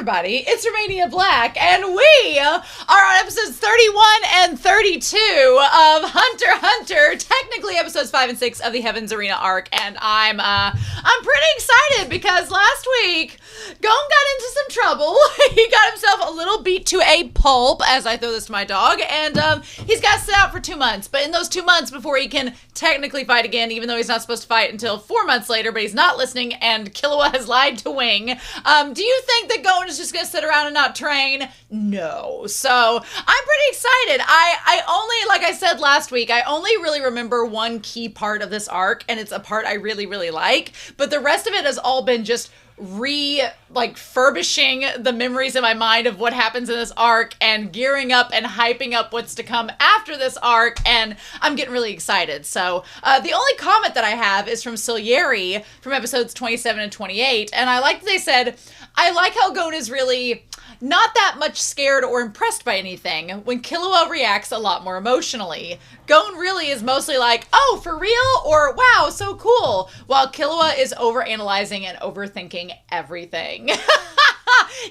everybody, it's Romania Black, and we are on episodes 31 and 32 of Hunter x Hunter, technically episodes 5 and 6 of the Heaven's Arena arc, and I'm pretty excited because last week, Gon got into some trouble. He got himself a little beat to a pulp, as I throw this to my dog, and he's got to sit out for 2 months, but in those 2 months before he can technically fight again, even though he's not supposed to fight until 4 months later, but he's not listening, and Killua has lied to Wing. Do you think that Gon is just going to sit around and not train? No. So, I'm pretty excited. I only, like I said last week, I only really remember one key part of this arc, and it's a part I really, really like, but the rest of it has all been just furbishing the memories in my mind of what happens in this arc and gearing up and hyping up what's to come after this arc, and I'm getting really excited. So the only comment that I have is from Silieri from episodes 27 and 28, and I like that they said, I like how Gon is really not that much scared or impressed by anything when Killua reacts a lot more emotionally. Gon really is mostly like, oh, for real? Or, wow, so cool. While Killua is overanalyzing and overthinking everything.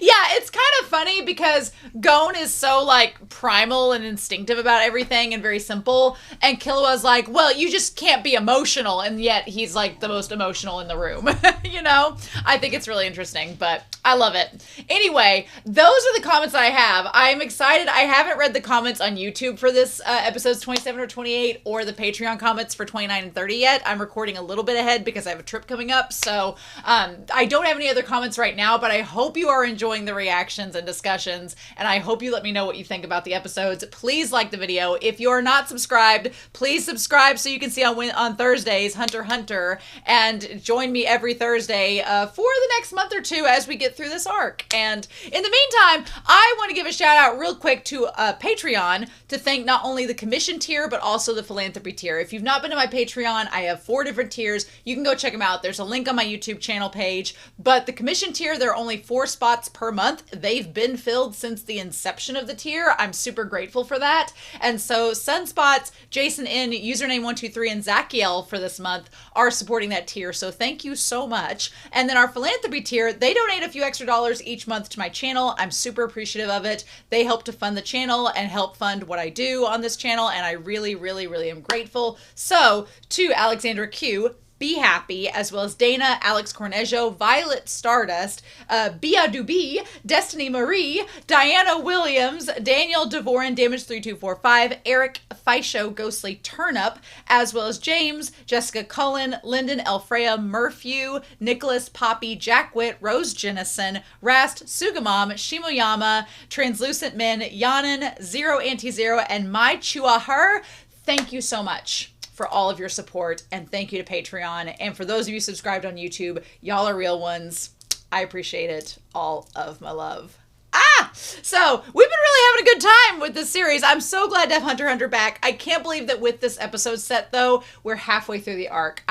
Yeah, it's kind of funny because Gon is so, primal and instinctive about everything and very simple. And Killua's like, well, you just can't be emotional. And yet he's, the most emotional in the room. You know? I think it's really interesting, but I love it. Anyway, those are the comments I have. I'm excited. I haven't read the comments on YouTube for this episodes 27 or 28 or the Patreon comments for 29 and 30 yet. I'm recording a little bit ahead because I have a trip coming up. So I don't have any other comments right now, but I hope you are enjoying the reactions and discussions, and I hope you let me know what you think about the episodes. Please like the video. If you're not subscribed, please subscribe so you can see on Thursdays Hunter x Hunter, and join me every Thursday for the next month or two as we get through this arc. And in the meantime, I want to give a shout out real quick to Patreon to thank not only the commission tier, but also the philanthropy tier. If you've not been to my Patreon, I have 4 different tiers. You can go check them out. There's a link on my YouTube channel page, but the commission tier, there are only 4 spots per month. They've been filled since the inception of the tier. I'm super grateful for that. And so Sunspots, Jason N, username123, and Zachiel for this month are supporting that tier. So thank you so much. And then our philanthropy tier, they donate a few extra dollars each month to my channel. I'm super appreciative of it. They help to fund the channel and help fund what I do on this channel. And I really, really, really am grateful. So to Alexandra Q, Be Happy, as well as Dana, Alex Cornejo, Violet Stardust, Bia Duby, Destiny Marie, Diana Williams, Daniel Devorin, Damage3245, Eric Fisho, Ghostly Turnip, as well as James, Jessica Cullen, Lyndon Elfreya, Murphew, Nicholas Poppy, Jack Witt, Rose Jennison, Rast, Sugamom, Shimoyama, Translucent Men, Yanan, Zero Anti-Zero, and My Chua Her. Thank you so much for all of your support, and thank you to Patreon. And for those of you subscribed on YouTube, y'all are real ones. I appreciate it. All of my love. So we've been really having a good time with this series. I'm so glad to have Hunter x Hunter back. I can't believe that with this episode set, though, we're halfway through the arc.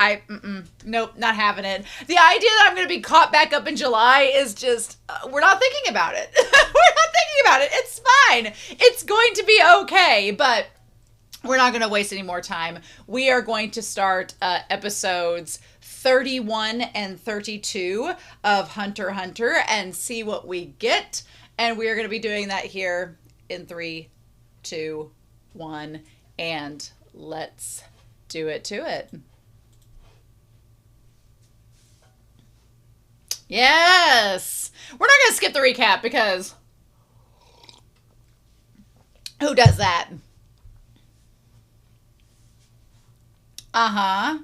Nope, not having it. The idea that I'm going to be caught back up in July is just, we're not thinking about it. We're not thinking about it. It's fine. It's going to be okay, but we're not going to waste any more time. We are going to start episodes 31 and 32 of Hunter x Hunter and see what we get. And we are going to be doing that here in 3, 2, 1, and let's do it to it. Yes! We're not going to skip the recap because who does that? Uh-huh.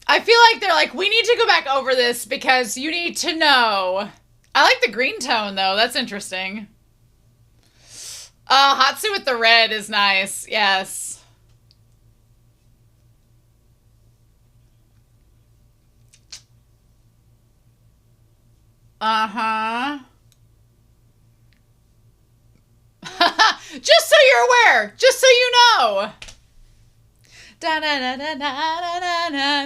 I feel like they're like, we need to go back over this because you need to know. I like the green tone, though. That's interesting. Hatsu with the red is nice. Yes. Uh-huh. Just so you're aware. Just so you know. Da na na na na na na na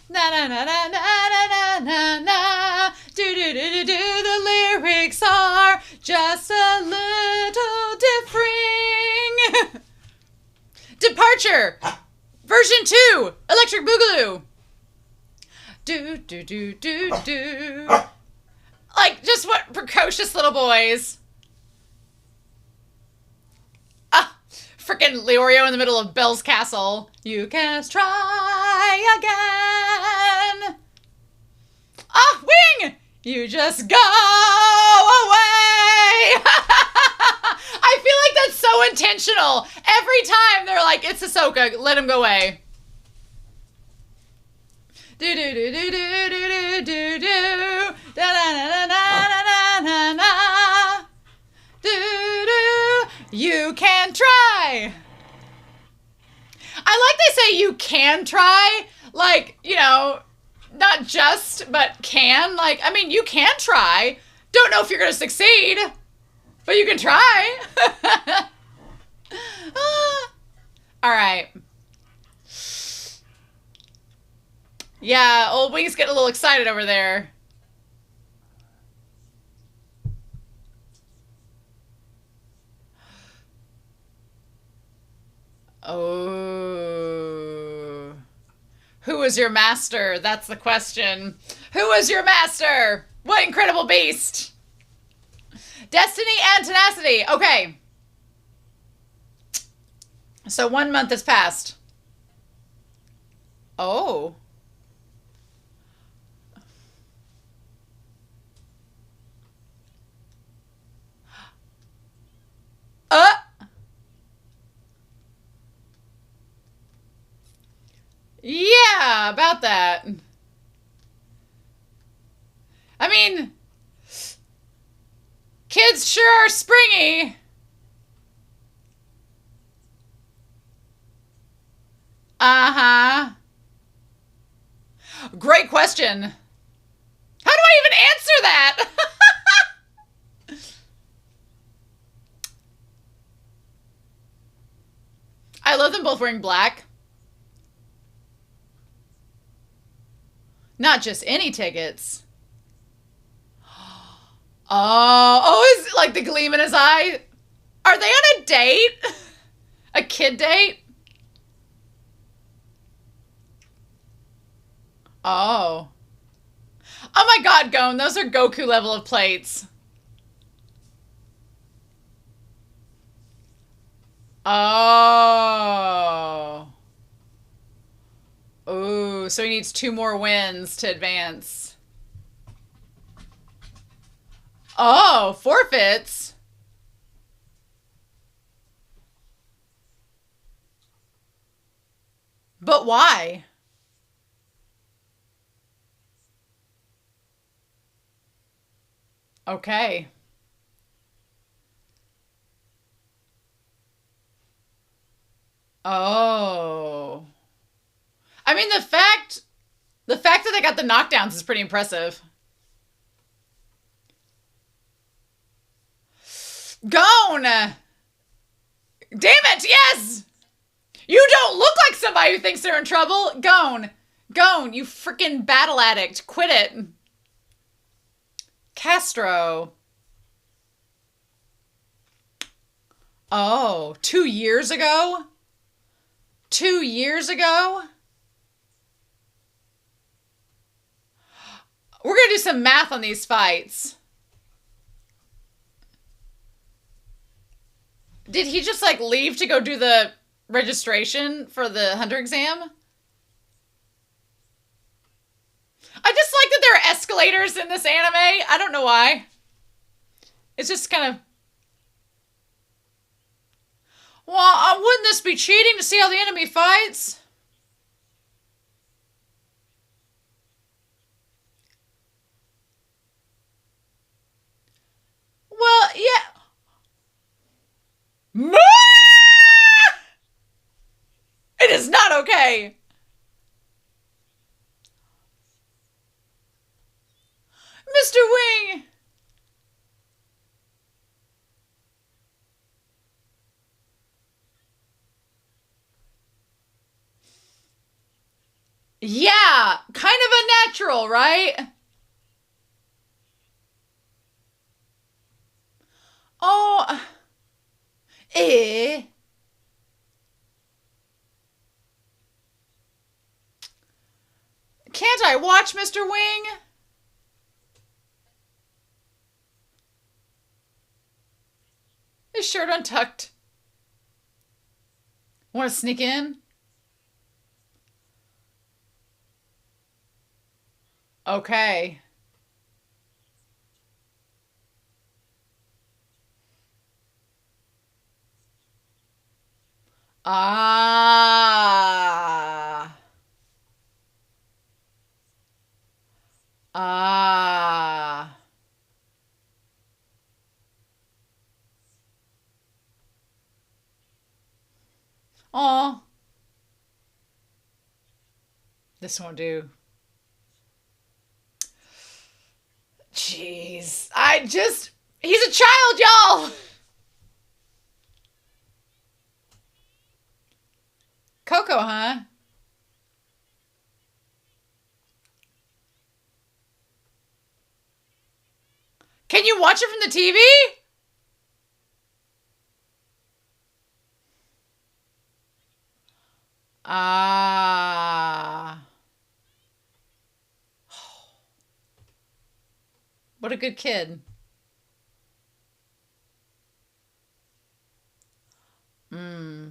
na na na na na na na. Do do do do do. The lyrics are just a little differing. Departure, version 2, Electric Boogaloo. Do, do, do, do, do. Like, just what precocious little boys. Ah, frickin' Leorio in the middle of Belle's castle. You can try again. Ah, Wing! You just go away! I feel like that's so intentional. Every time they're like, it's Hisoka, let him go away. Do do do do do do do do da da da da da da da do do. You can try. I like they say you can try, like, you know, not just, but can. Like, I mean, you can try. Don't know if you're gonna succeed, but you can try. All right. Yeah, old Wing's getting a little excited over there. Oh. Who was your master? That's the question. Who was your master? What incredible beast? Destiny and tenacity. Okay. So 1 month has passed. Oh. Yeah, about that. I mean, kids sure are springy. Uh-huh. Great question. How do I even answer that? I love them both wearing black. Not just any tickets. Oh, is it like the gleam in his eye? Are they on a date? A kid date? Oh. Oh my god, Gon, those are Goku level of plates. Oh. Ooh, so he needs 2 more wins to advance. Oh, forfeits? But why? Okay. Oh. I mean, the fact that they got the knockdowns is pretty impressive. Gon! Damn it, yes! You don't look like somebody who thinks they're in trouble. Gon, you freaking battle addict. Quit it. Castro. Oh, 2 years ago? 2 years ago? We're going to do some math on these fights. Did he just, like, leave to go do the registration for the hunter exam? I just like that there are escalators in this anime. I don't know why. It's just kind of... Well, wouldn't this be cheating to see how the enemy fights? Well, yeah. It is not okay. Mr. Wing. Yeah, kind of a natural, right? Oh, eh. Can't I watch, Mr. Wing? His shirt untucked. Want to sneak in? Okay. Ah. Ah. Aw. This won't do. Jeez. He's a child, y'all! Coco, huh? Can you watch it from the TV? Ah. What a good kid. Hmm.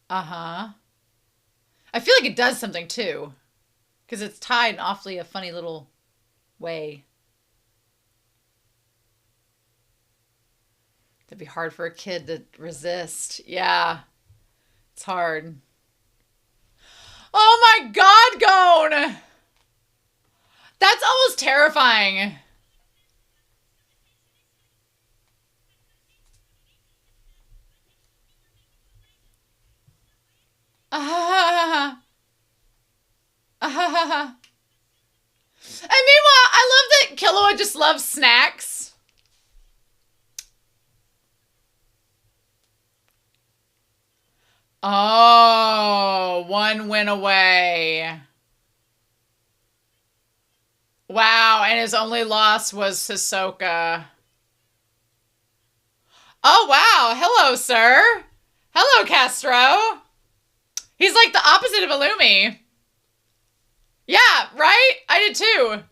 Uh-huh. I feel like it does something too. Because it's tied in awfully a funny little way. It'd be hard for a kid to resist. Yeah. It's hard. Oh my god, Gone! That's almost terrifying. Ah. Ah. And meanwhile, I love that Killua just loves snacks. Oh, one went away. Wow, and his only loss was Hisoka. Oh, wow. Hello, sir. Hello, Castro. He's like the opposite of Illumi. Yeah, right? I did too.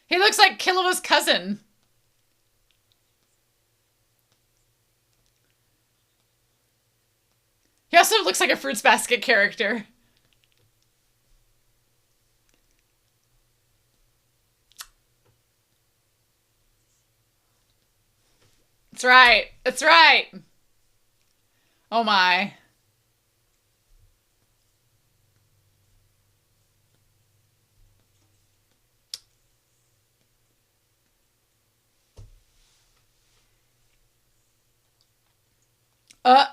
He looks like Killua's cousin. He also looks like a Fruits Basket character. That's right. That's right. Oh my. Uh.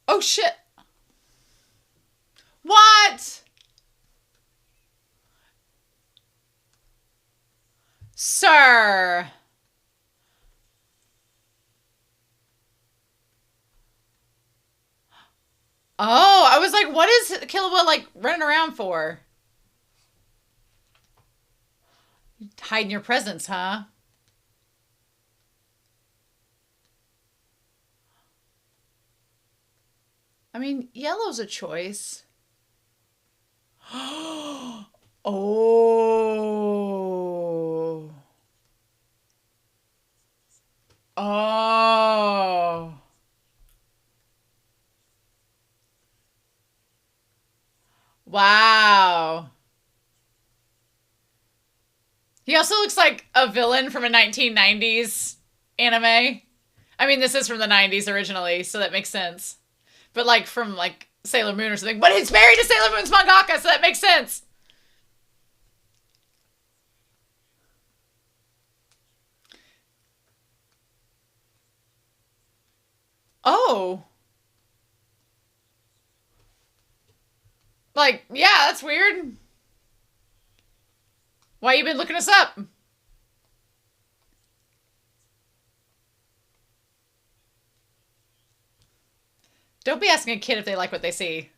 Oh shit. What? Sir. Oh, I was like, what is Killua like running around for? Hiding your presence, huh? I mean, yellow's a choice. Oh. Oh. Wow. He also looks like a villain from a 1990s anime. I mean, this is from the 90s originally, so that makes sense. But like from like Sailor Moon or something. But it's married to Sailor Moon's mangaka, so that makes sense. Oh. Like, yeah, that's weird. Why you been looking us up? Don't be asking a kid if they like what they see.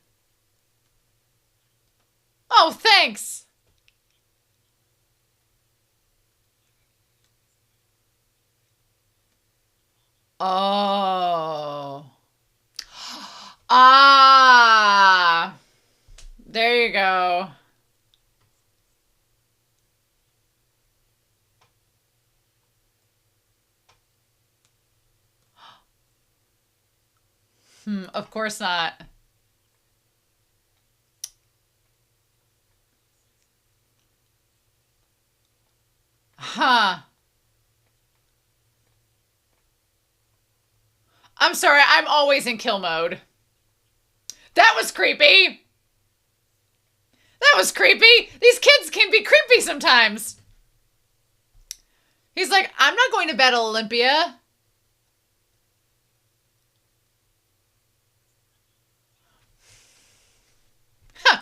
Oh, thanks. Oh. Ah, there you go. Of course not. Huh. I'm sorry, I'm always in kill mode. That was creepy. That was creepy. These kids can be creepy sometimes. He's like, I'm not going to Battle Olympia. Huh.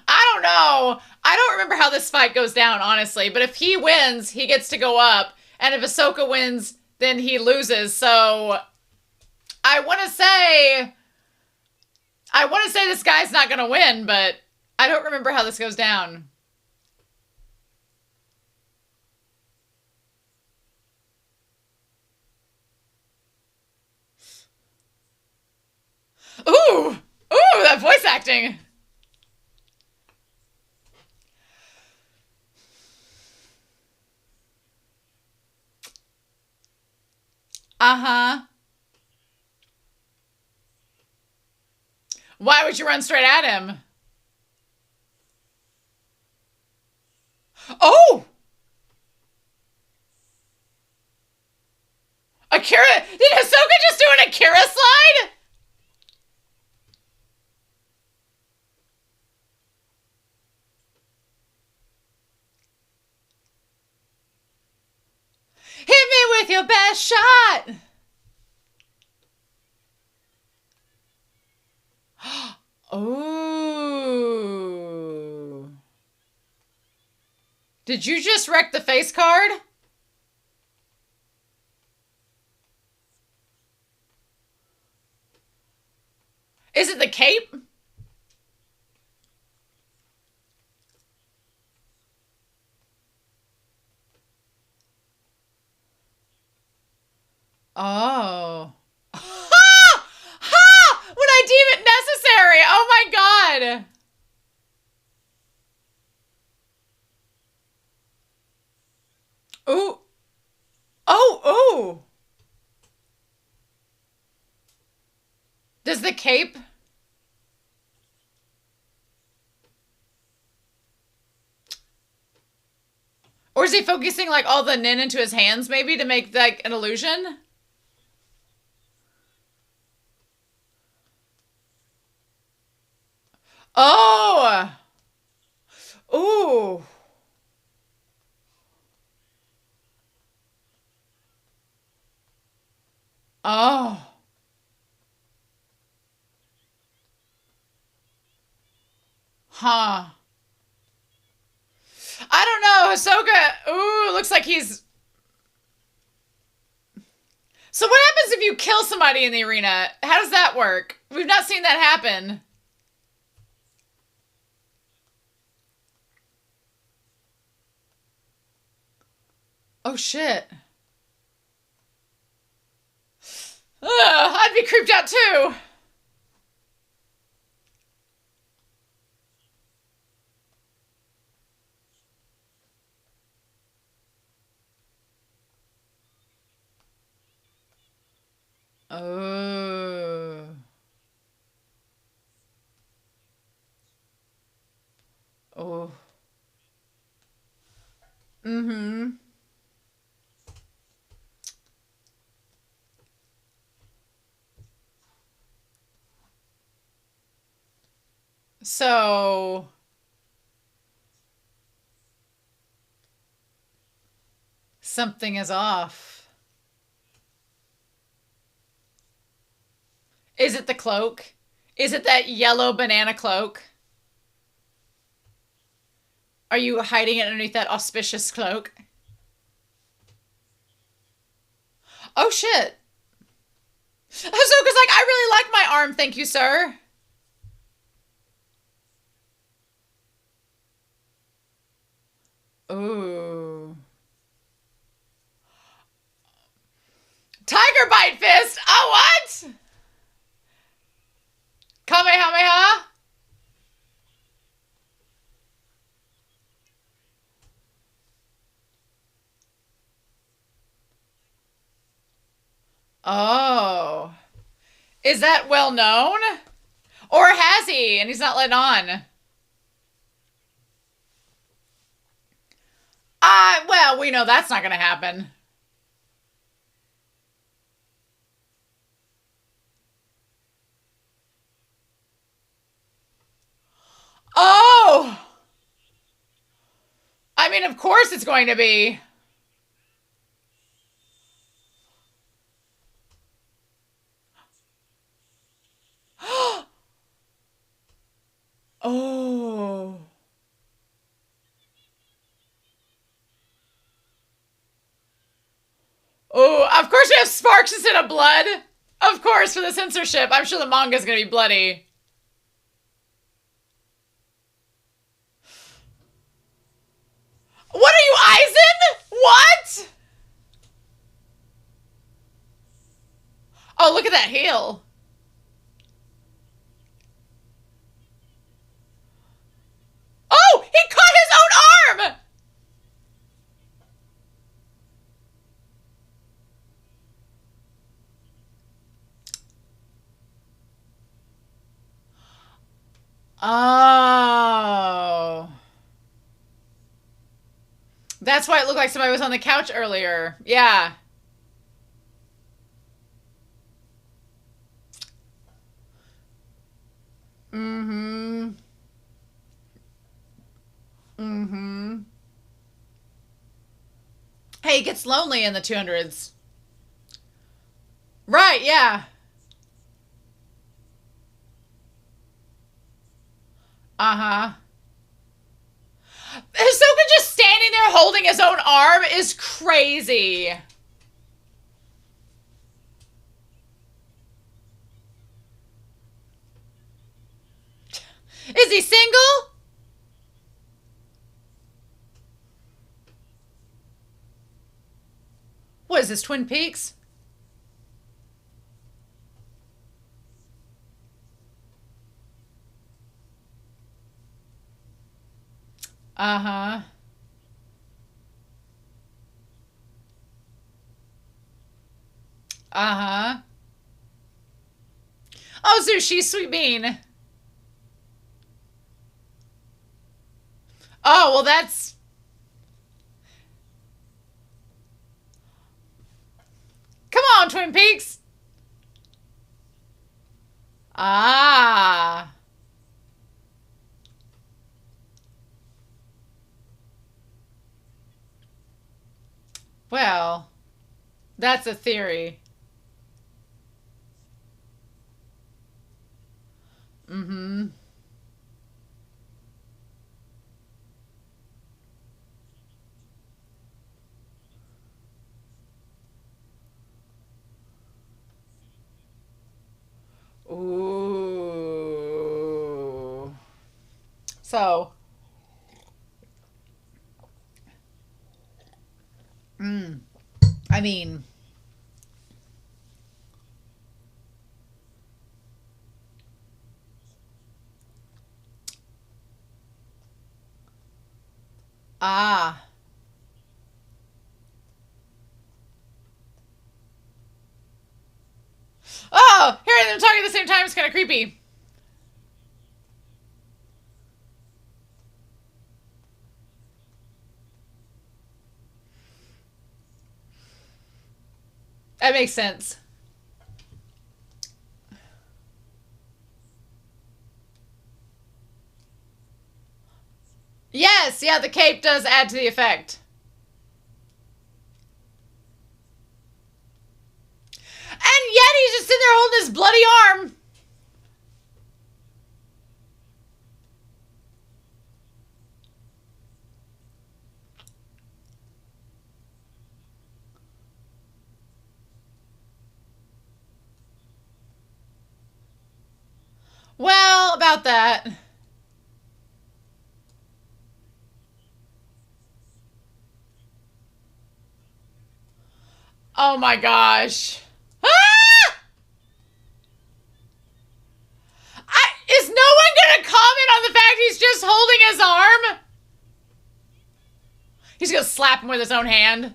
I don't know. I don't remember how this fight goes down, honestly. But if he wins, he gets to go up. And if Hisoka wins, then he loses. So I want to say this guy's not going to win, but I don't remember how this goes down. Ooh! Ooh, that voice acting. Uh-huh. Why would you run straight at him? Oh! Akira? Did Hisoka just do an Akira slide? Hit me with your best shot! Oh. Did you just wreck the face card? Is it the cape? Oh. Ha! Ha! When I deem it necessary! Oh my god! Ooh. Oh, ooh. Does the cape... Or is he focusing like all the nin into his hands maybe to make like an illusion? Oh! Ooh. Oh. Huh. I don't know. Hisoka, ooh, looks like he's... So what happens if you kill somebody in the arena? How does that work? We've not seen that happen. Oh, shit. Ugh, I'd be creeped out too. Oh. Oh. Mm-hmm. So... something is off. Is it the cloak? Is it that yellow banana cloak? Are you hiding it underneath that auspicious cloak? Oh, shit. Hisoka's like, I really like my arm, thank you, sir. Ooh. Tiger bite fist? Oh, what? Oh. Is that well known? Or has he? And he's not letting on. Well, we know that's not going to happen. Oh! I mean, of course it's going to be. Oh. Oh, of course we have sparks instead of blood. Of course, for the censorship. I'm sure the manga's gonna be bloody. What are you, Aizen? What? Oh, look at that heel. Oh, he caught his own arm! Oh. That's why it looked like somebody was on the couch earlier. Yeah. Mm-hmm. Mm-hmm. Hey, it gets lonely in the 200s. Right, yeah. Uh-huh. Hisoka just standing there holding his own arm is crazy. Is he single? What is this, Twin Peaks? Uh-huh. Uh-huh. Oh, so she's Sweet Bean. Oh, well, that's... Come on, Twin Peaks. Ah. Well, that's a theory. Mm-hmm. Ooh. So, I mean, ah. Oh, hearing them talking at the same time is kind of creepy. That makes sense. Yes, yeah, the cape does add to the effect. And yet he's just sitting there holding his bloody arm. Well, about that. Oh my gosh. Ah! Is no one gonna comment on the fact he's just holding his arm? He's gonna slap him with his own hand.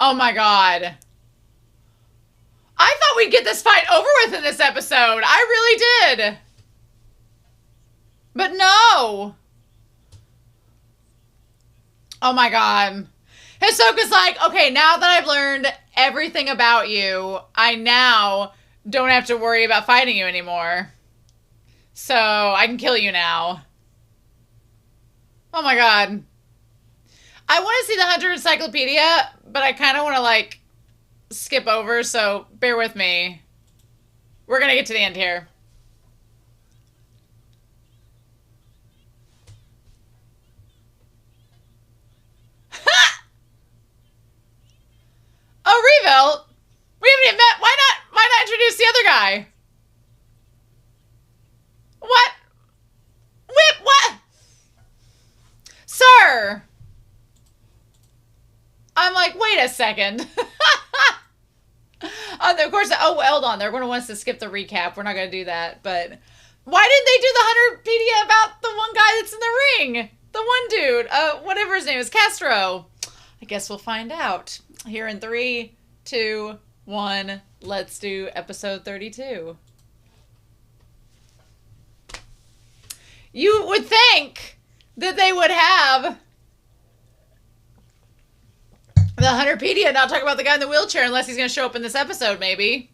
Oh my god. I thought we'd get this fight over with in this episode. I really did. But no. Oh my god. Hisoka's like, okay, now that I've learned everything about you, I now don't have to worry about fighting you anymore. So I can kill you now. Oh my god. I want to see the Hunter Encyclopedia, but I kind of want to, like, skip over, so bear with me. We're going to get to the end here. Oh, Revel! We haven't even met. Why not introduce the other guy? What? Whip, what? Sir! I'm like, wait a second. Of course, oh, hold on. They're going to want us to skip the recap. We're not going to do that. But why didn't they do the Hunterpedia about the one guy that's in the ring? The one dude. Whatever his name is. Castro. I guess we'll find out. Here in 3, 2, 1. Let's do episode 32. You would think that they would have the Hunterpedia, not talk about the guy in the wheelchair unless he's going to show up in this episode, maybe.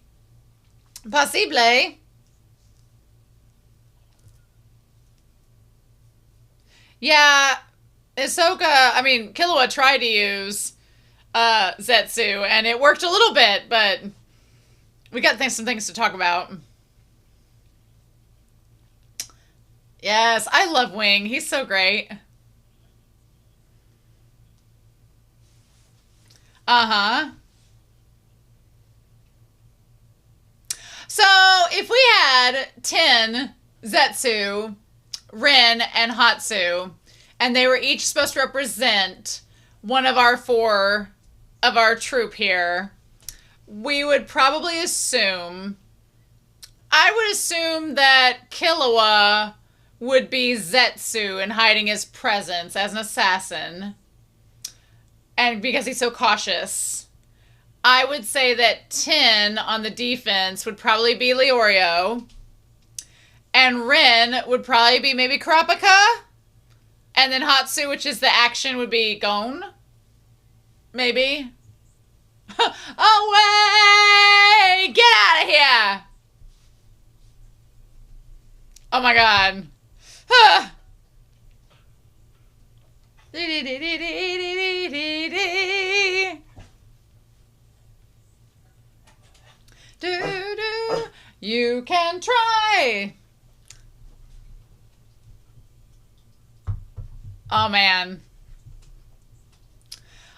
Possible. Yeah, Killua tried to use Zetsu, and it worked a little bit, but we got some things to talk about. Yes, I love Wing. He's so great. Uh-huh. So, if we had Ten, Zetsu, Rin, and Hatsu, and they were each supposed to represent one of our 4 of our troop here, we would probably assume... I would assume that Killua would be Zetsu and hiding his presence as an assassin. And because he's so cautious. I would say that Tin on the defense would probably be Leorio. And Rin would probably be maybe Kurapika. And then Hatsu, which is the action, would be Gon. Maybe. Away! Get out of here! Oh my god. You can try. Oh man.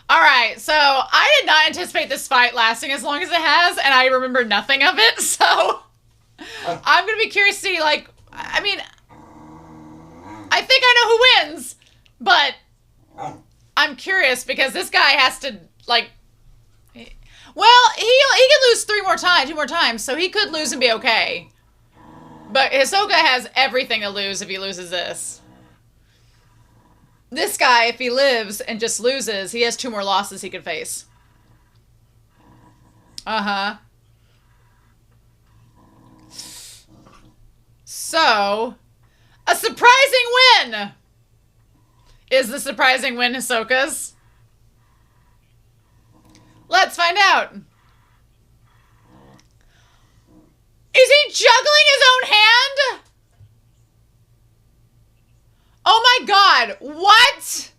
Alright, so I did not anticipate this fight lasting as long as it has, and I remember nothing of it, so I'm gonna be curious to see, like, I think I know who wins, but I'm curious because this guy has to, like, well, he can lose 2 more times, so he could lose and be okay. But Hisoka has everything to lose if he loses this. This guy, if he lives and just loses, he has 2 more losses he could face. Uh-huh. So, a surprising win! Is the surprising win Hisoka's? Let's find out. Is he juggling his own hand? Oh my god, what?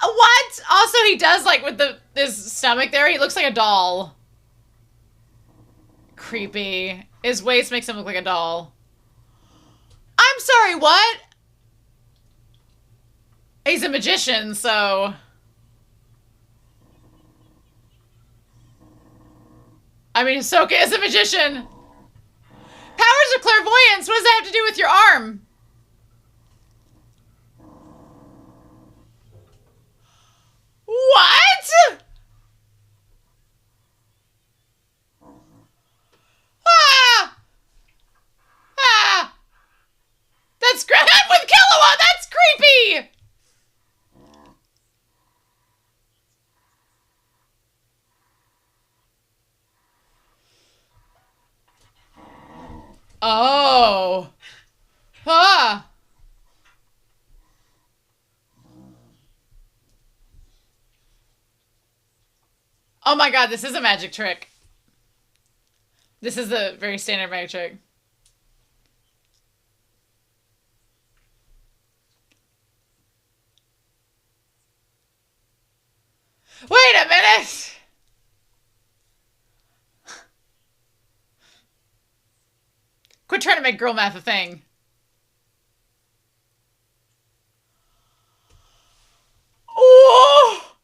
What? Also, he does, like, with his stomach there, he looks like a doll. Creepy. His waist makes him look like a doll. I'm sorry, what? He's a magician, so... I mean, Hisoka is a magician. Powers of clairvoyance, what does that have to do with your arm? What? Ah! Ah! That's great. I'm with Killua! That's creepy! Oh. Ah. Oh my god, this is a magic trick. This is a very standard magic trick. Wait a minute! Quit trying to make girl math a thing. Oh!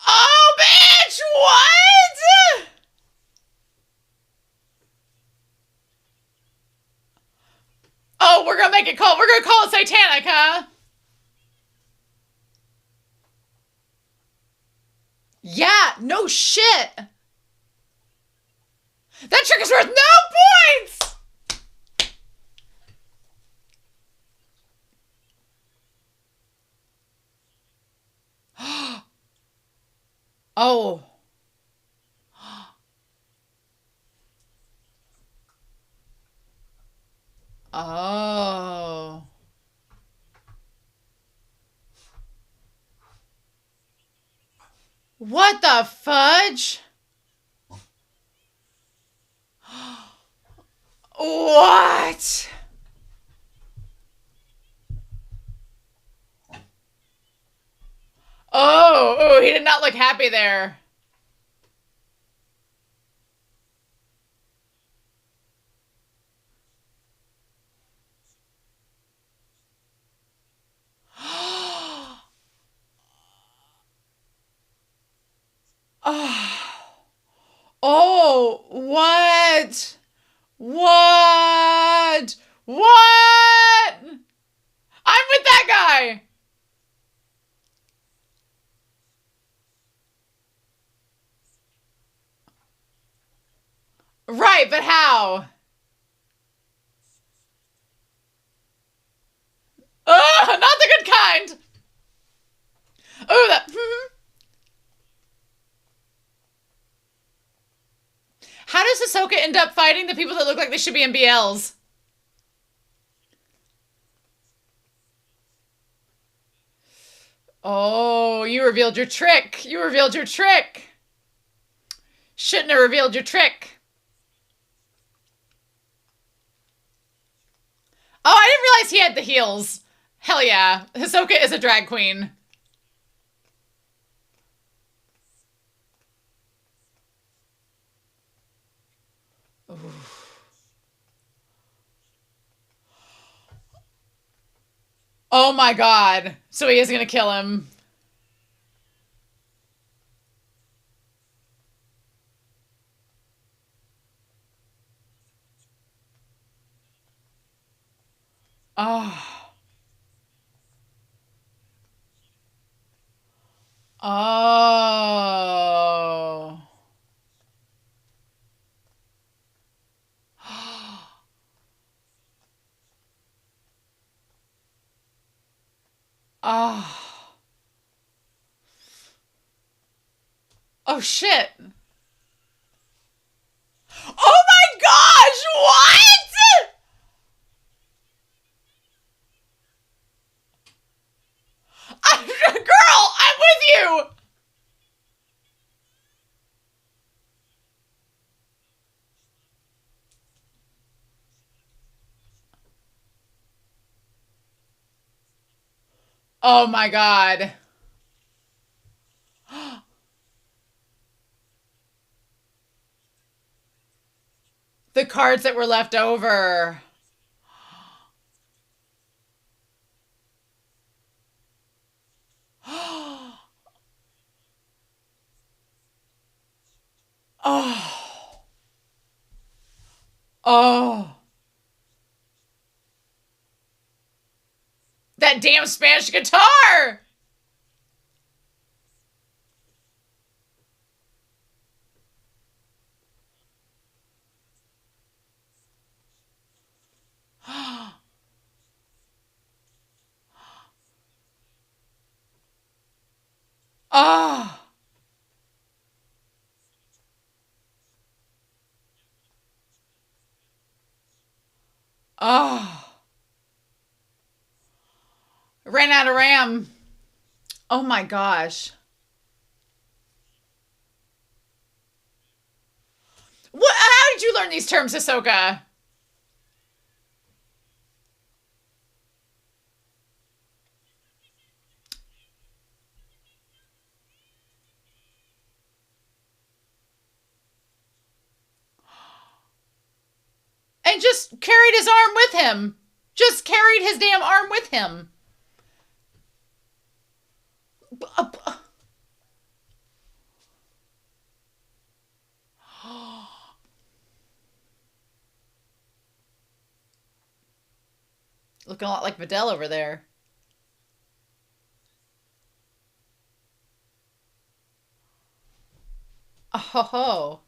Oh, bitch! What? Oh, we're gonna make it call. We're gonna call it satanic, huh? Yeah, no shit. That trick is worth no points! Oh. Oh. What the fudge? What? Oh, he did not look happy there. Oh. Oh, what? What? What? I'm with that guy. Right, but how? Ugh, not the good kind. Oh, that. How does Hisoka end up fighting the people that look like they should be in BLs? Oh, you revealed your trick. You revealed your trick. Shouldn't have revealed your trick. Oh, I didn't realize he had the heels. Hell yeah. Hisoka is a drag queen. Oof. Oh my god. So he is gonna kill him. Oh. Oh. Oh. Oh shit. Oh my gosh, what? Girl, I'm with you. Oh my god. The cards that were left over. Oh. Oh. That damn Spanish guitar. Oh. Ran out of RAM. Oh my gosh. What? How did you learn these terms, Hisoka? And just carried his arm with him. Just carried his damn arm with him. Looking a lot like Videl over there. Oh ho ho.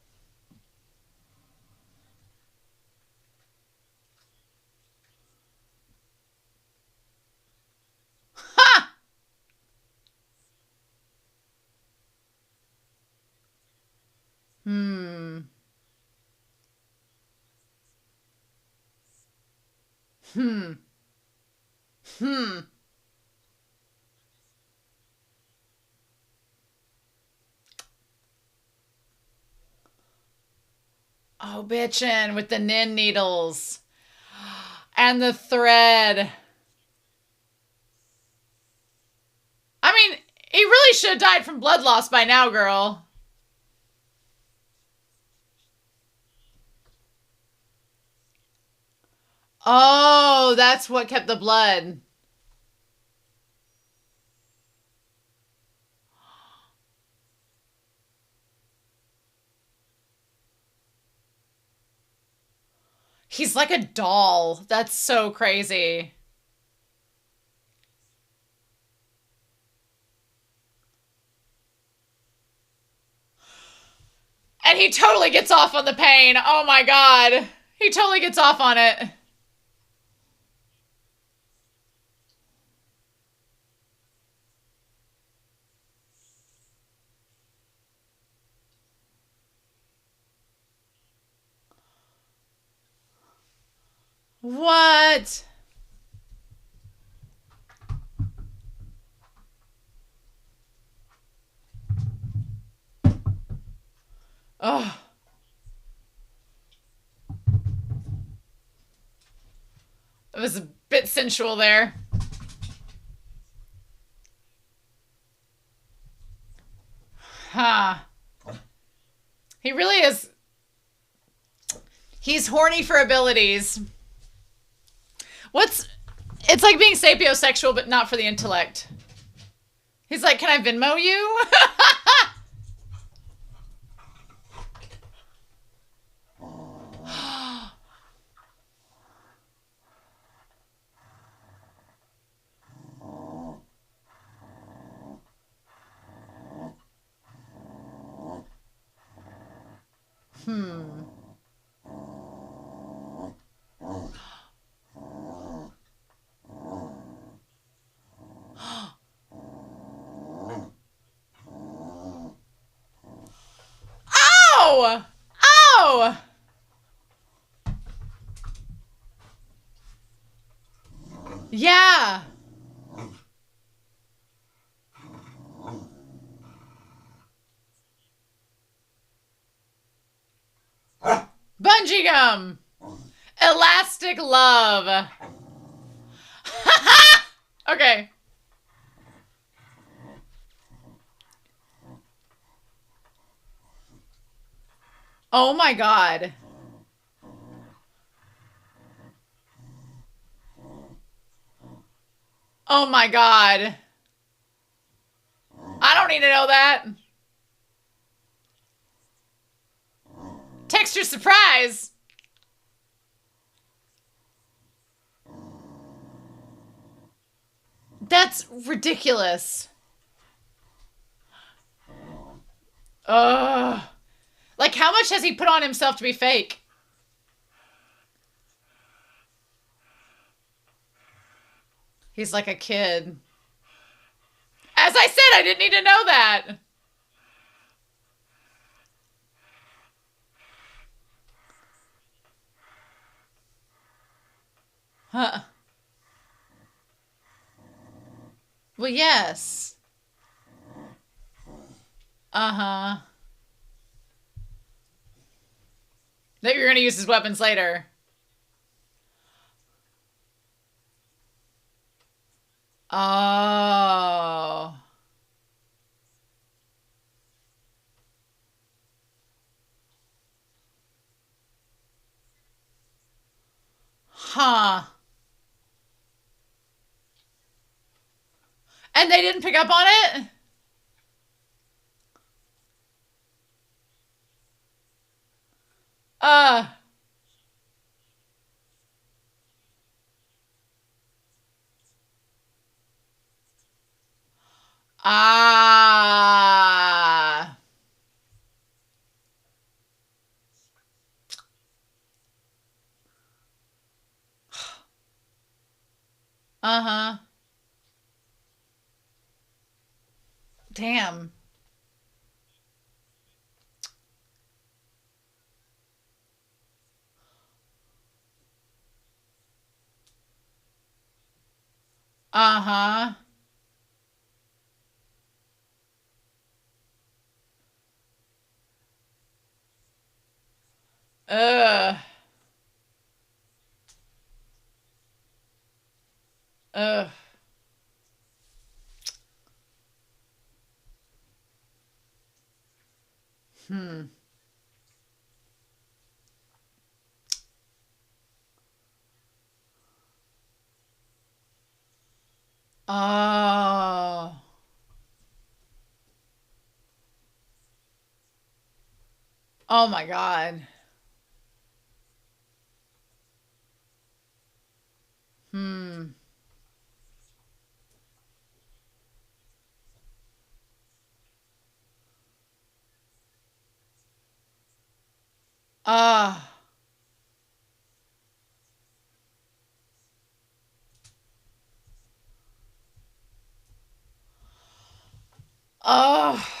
Ha! Hmm. Hmm. Hmm. Oh, bitchin' with the nin needles. And the thread. I mean, he really should have died from blood loss by now, girl. Oh, that's what kept the blood. He's like a doll. That's so crazy. And he totally gets off on the pain. Oh my god. He totally gets off on it. What? Oh. It was a bit sensual there. Huh. He really is. He's horny for abilities. It's like being sapiosexual, but not for the intellect. He's like, can I Venmo you? Hmm. Oh! Oh! Yeah. Bungee gum. Elastic love. Okay. Oh my god. Oh my god. I don't need to know that. Texture surprise. That's ridiculous. Ugh. Like, how much has he put on himself to be fake? He's like a kid. As I said, I didn't need to know that. Huh. Well, yes. Uh-huh. That you're gonna use his weapons later. Oh. Huh. And they didn't pick up on it? Uh. Ah. Uh-huh. Damn. Uh-huh. Ugh. Ugh. Hmm. Oh. Oh my God. Hmm. Ah. Oh.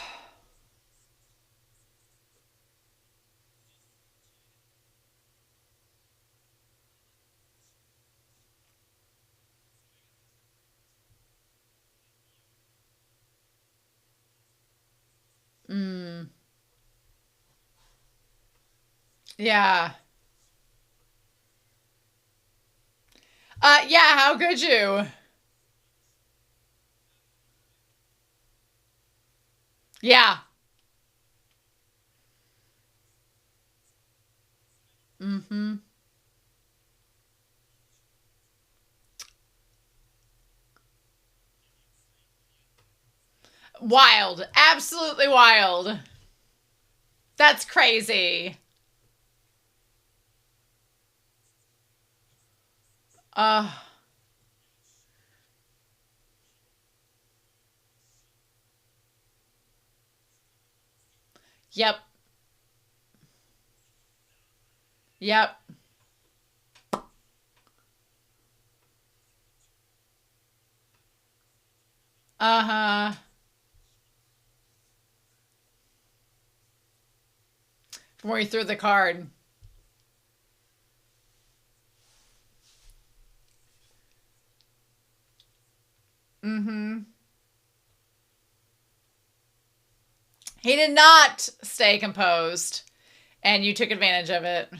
Hmm. Yeah. Yeah, how could you? Yeah. Mm-hmm. Wild. Absolutely wild. That's crazy. Uh, yep. Yep. Uh-huh. From where you threw the card. Mm-hmm. He did not stay composed, and you took advantage of it.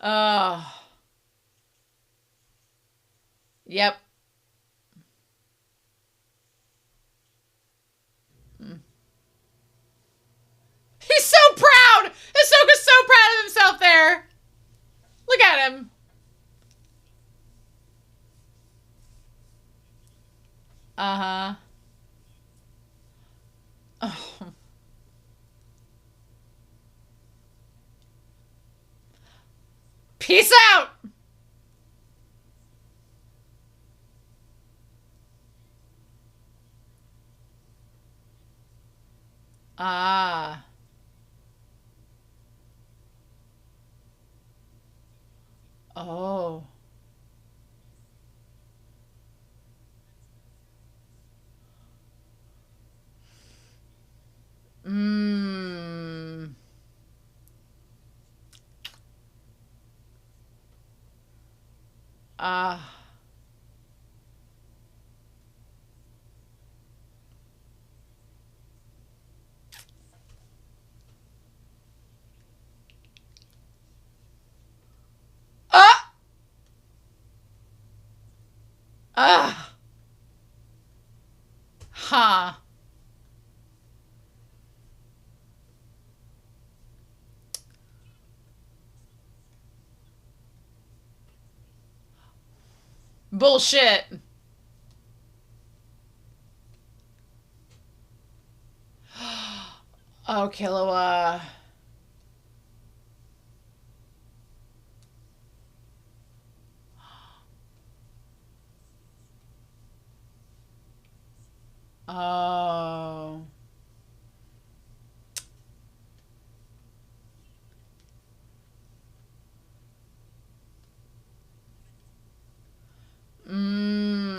Oh. Yep. He's so proud! Hisoka's so proud of himself there! Look at him. Uh-huh. Oh. Peace out! Ah. Oh. Mmm. Ugh. Huh. Bullshit. Oh, Killua. Oh.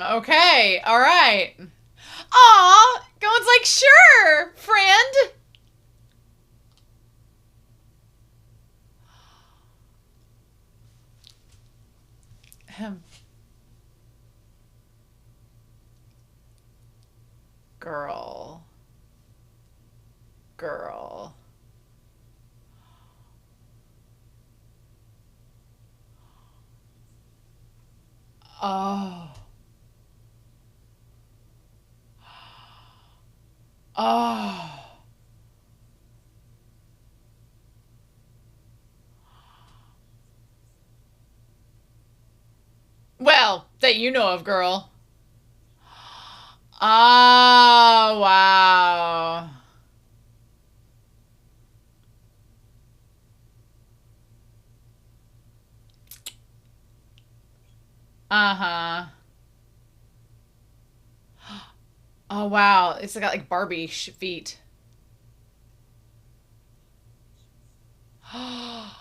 Okay. All right. Aw, Gone's like, sure, friend. Him. Girl. Girl. Oh. Oh. Well, that you know of, girl. Oh, wow. Uh-huh. Oh, wow. It's got like Barbie feet. Oh.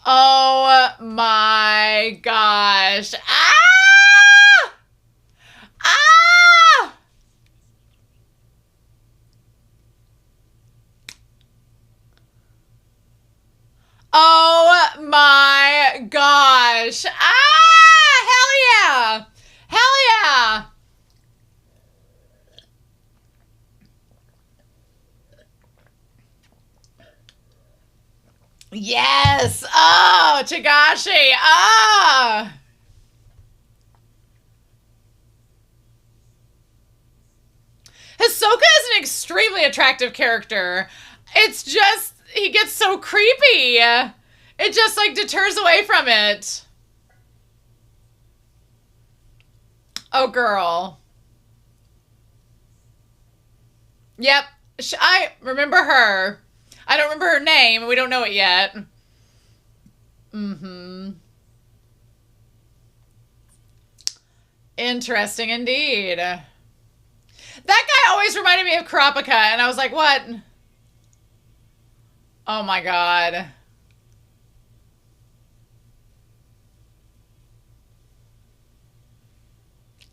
Oh my gosh. Ah! Ah! Oh my gosh. Ah! Hell yeah. Hell yeah. Yes. Oh, Chagashi. Ah. Hisoka is an extremely attractive character. It's just, he gets so creepy. It just like deters away from it. Oh, girl. Yep. I remember her. I don't remember her name. We don't know it yet. Mm-hmm. Interesting indeed. That guy always reminded me of Kurapika, and I was like, what? Oh my god.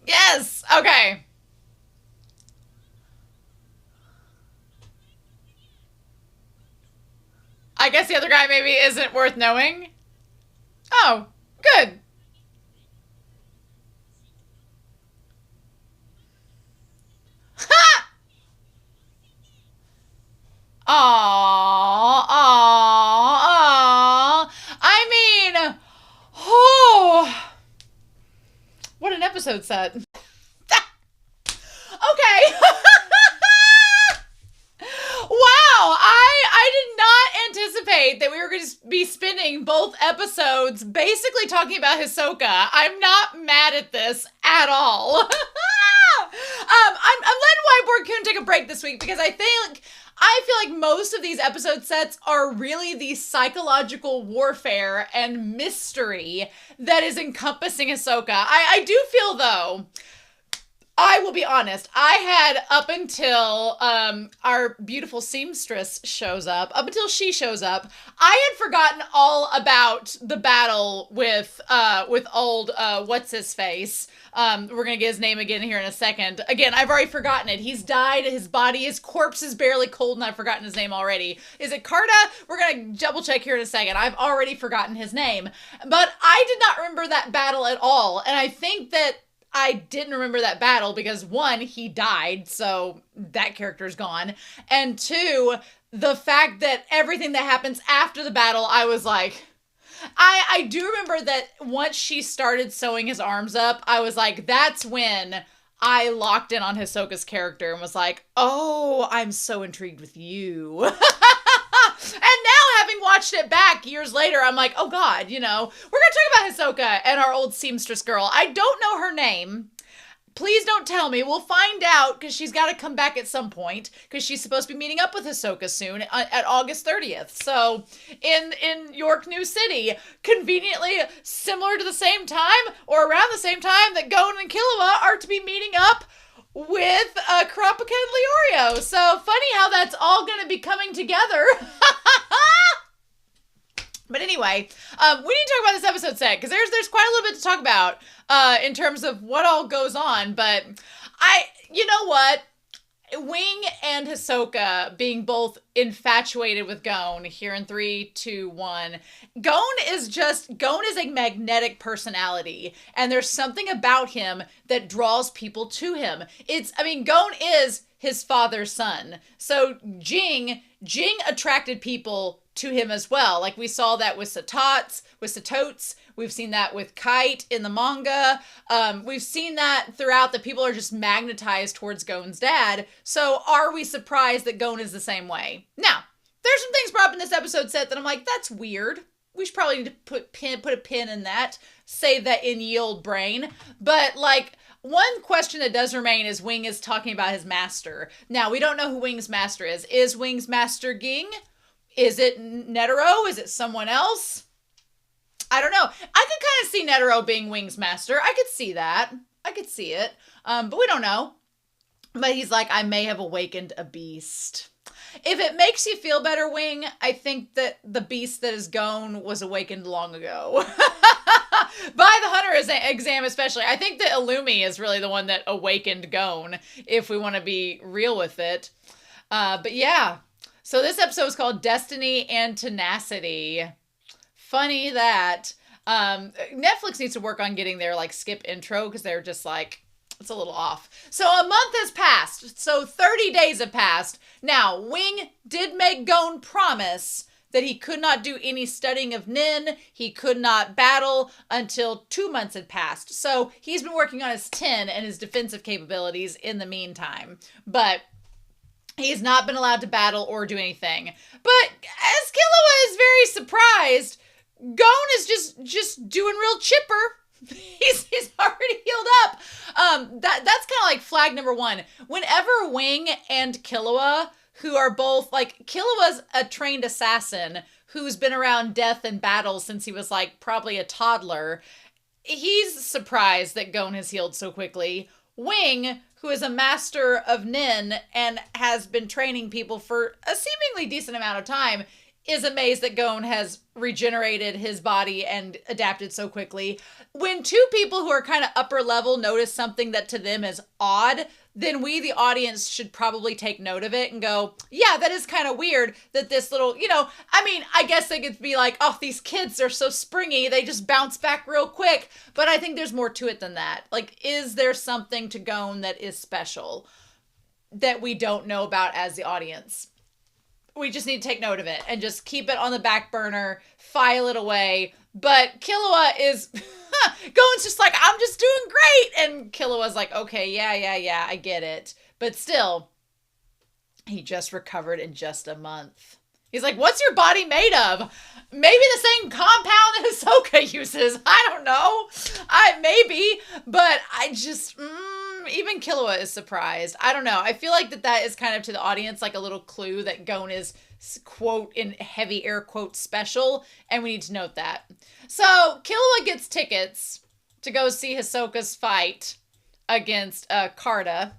Yes! Okay. I guess the other guy maybe isn't worth knowing. Oh, good. Ha! Aww, aww, aww. I mean, oh, what an episode set. Okay. Wow, I did not anticipate that we were going to be spending both episodes basically talking about Hisoka. I'm not mad at this at all. I'm letting Whiteboard Coon take a break this week because I feel like most of these episode sets are really the psychological warfare and mystery that is encompassing Hisoka. I do feel, though, I will be honest. I had up until our beautiful seamstress shows up until she shows up, I had forgotten all about the battle with old what's his face. We're gonna get his name again here in a second. Again, I've already forgotten it. He's died. His body, his corpse is barely cold, and I've forgotten his name already. Is it Carta? We're gonna double check here in a second. I've already forgotten his name, but I did not remember that battle at all, and I think that I didn't remember that battle because one, he died, so that character's gone. And two, the fact that everything that happens after the battle, I was like, I do remember that once she started sewing his arms up, I was like, that's when I locked in on Hisoka's character and was like, oh, I'm so intrigued with you. And now, having watched it back years later, I'm like, oh God, we're going to talk about Hisoka and our old seamstress girl. I don't know her name. Please don't tell me. We'll find out because she's got to come back at some point because she's supposed to be meeting up with Hisoka soon at August 30th. So in York New City, conveniently similar to the same time or around the same time that Gon and Killua are to be meeting up with Kurapika and Leorio. So funny how that's all going to be coming together. But anyway, we need to talk about this episode set because there's quite a little bit to talk about in terms of what all goes on. But you know what? Wing and Hisoka being both infatuated with Gon here in 3, 2, 1. Gon is a magnetic personality, and there's something about him that draws people to him. Gon is his father's son. So Jing attracted people to him as well. Like we saw that with Satotes. We've seen that with Kite in the manga. We've seen that throughout that people are just magnetized towards Gon's dad. So are we surprised that Gon is the same way? Now, there's some things brought up in this episode set that I'm like, that's weird. We should probably need to put a pin in that. Save that in ye old brain. But like, one question that does remain is Wing is talking about his master. Now, we don't know who Wing's master is. Is Wing's master Ging? Is it Netero? Is it someone else? I don't know. I could kind of see Netero being Wing's master. I could see that. I could see it. But we don't know. But he's like, I may have awakened a beast. If it makes you feel better, Wing, I think that the beast that is Gon was awakened long ago. By the Hunter exam especially. I think that Illumi is really the one that awakened Gon, if we want to be real with it. But yeah. So this episode is called Destiny and Tenacity. Funny that. Netflix needs to work on getting their skip intro because they're just it's a little off. So a month has passed. So 30 days have passed. Now, Wing did make Gon promise that he could not do any studying of Nin. He could not battle until 2 months had passed. So he's been working on his 10 and his defensive capabilities in the meantime. But he's not been allowed to battle or do anything. But as Killua is very surprised, Gon is just doing real chipper. He's already healed up. That's kind of like flag number 1. Whenever Wing and Killua, who are both Killua's a trained assassin who's been around death and battle since he was probably a toddler, he's surprised that Gon has healed so quickly. Wing, who is a master of Nin and has been training people for a seemingly decent amount of time, is amazed that Gon has regenerated his body and adapted so quickly. When two people who are kind of upper level notice something that to them is odd, then we, the audience, should probably take note of it and go, yeah, that is kind of weird that this little, I guess they could be like, oh, these kids are so springy, they just bounce back real quick. But I think there's more to it than that. Is there something to Gon that is special that we don't know about as the audience? We just need to take note of it and just keep it on the back burner, file it away. But Killua is, Gon's just like, I'm just doing great. And Killua's like, okay, yeah, I get it. But still, he just recovered in just a month. He's like, what's your body made of? Maybe the same compound that Hisoka uses. I don't know. Maybe. But I just, even Killua is surprised. I don't know. I feel like that is kind of to the audience like a little clue that Gon is, quote, in heavy air quotes, special. And we need to note that. So Killua gets tickets to go see Hisoka's fight against Carta.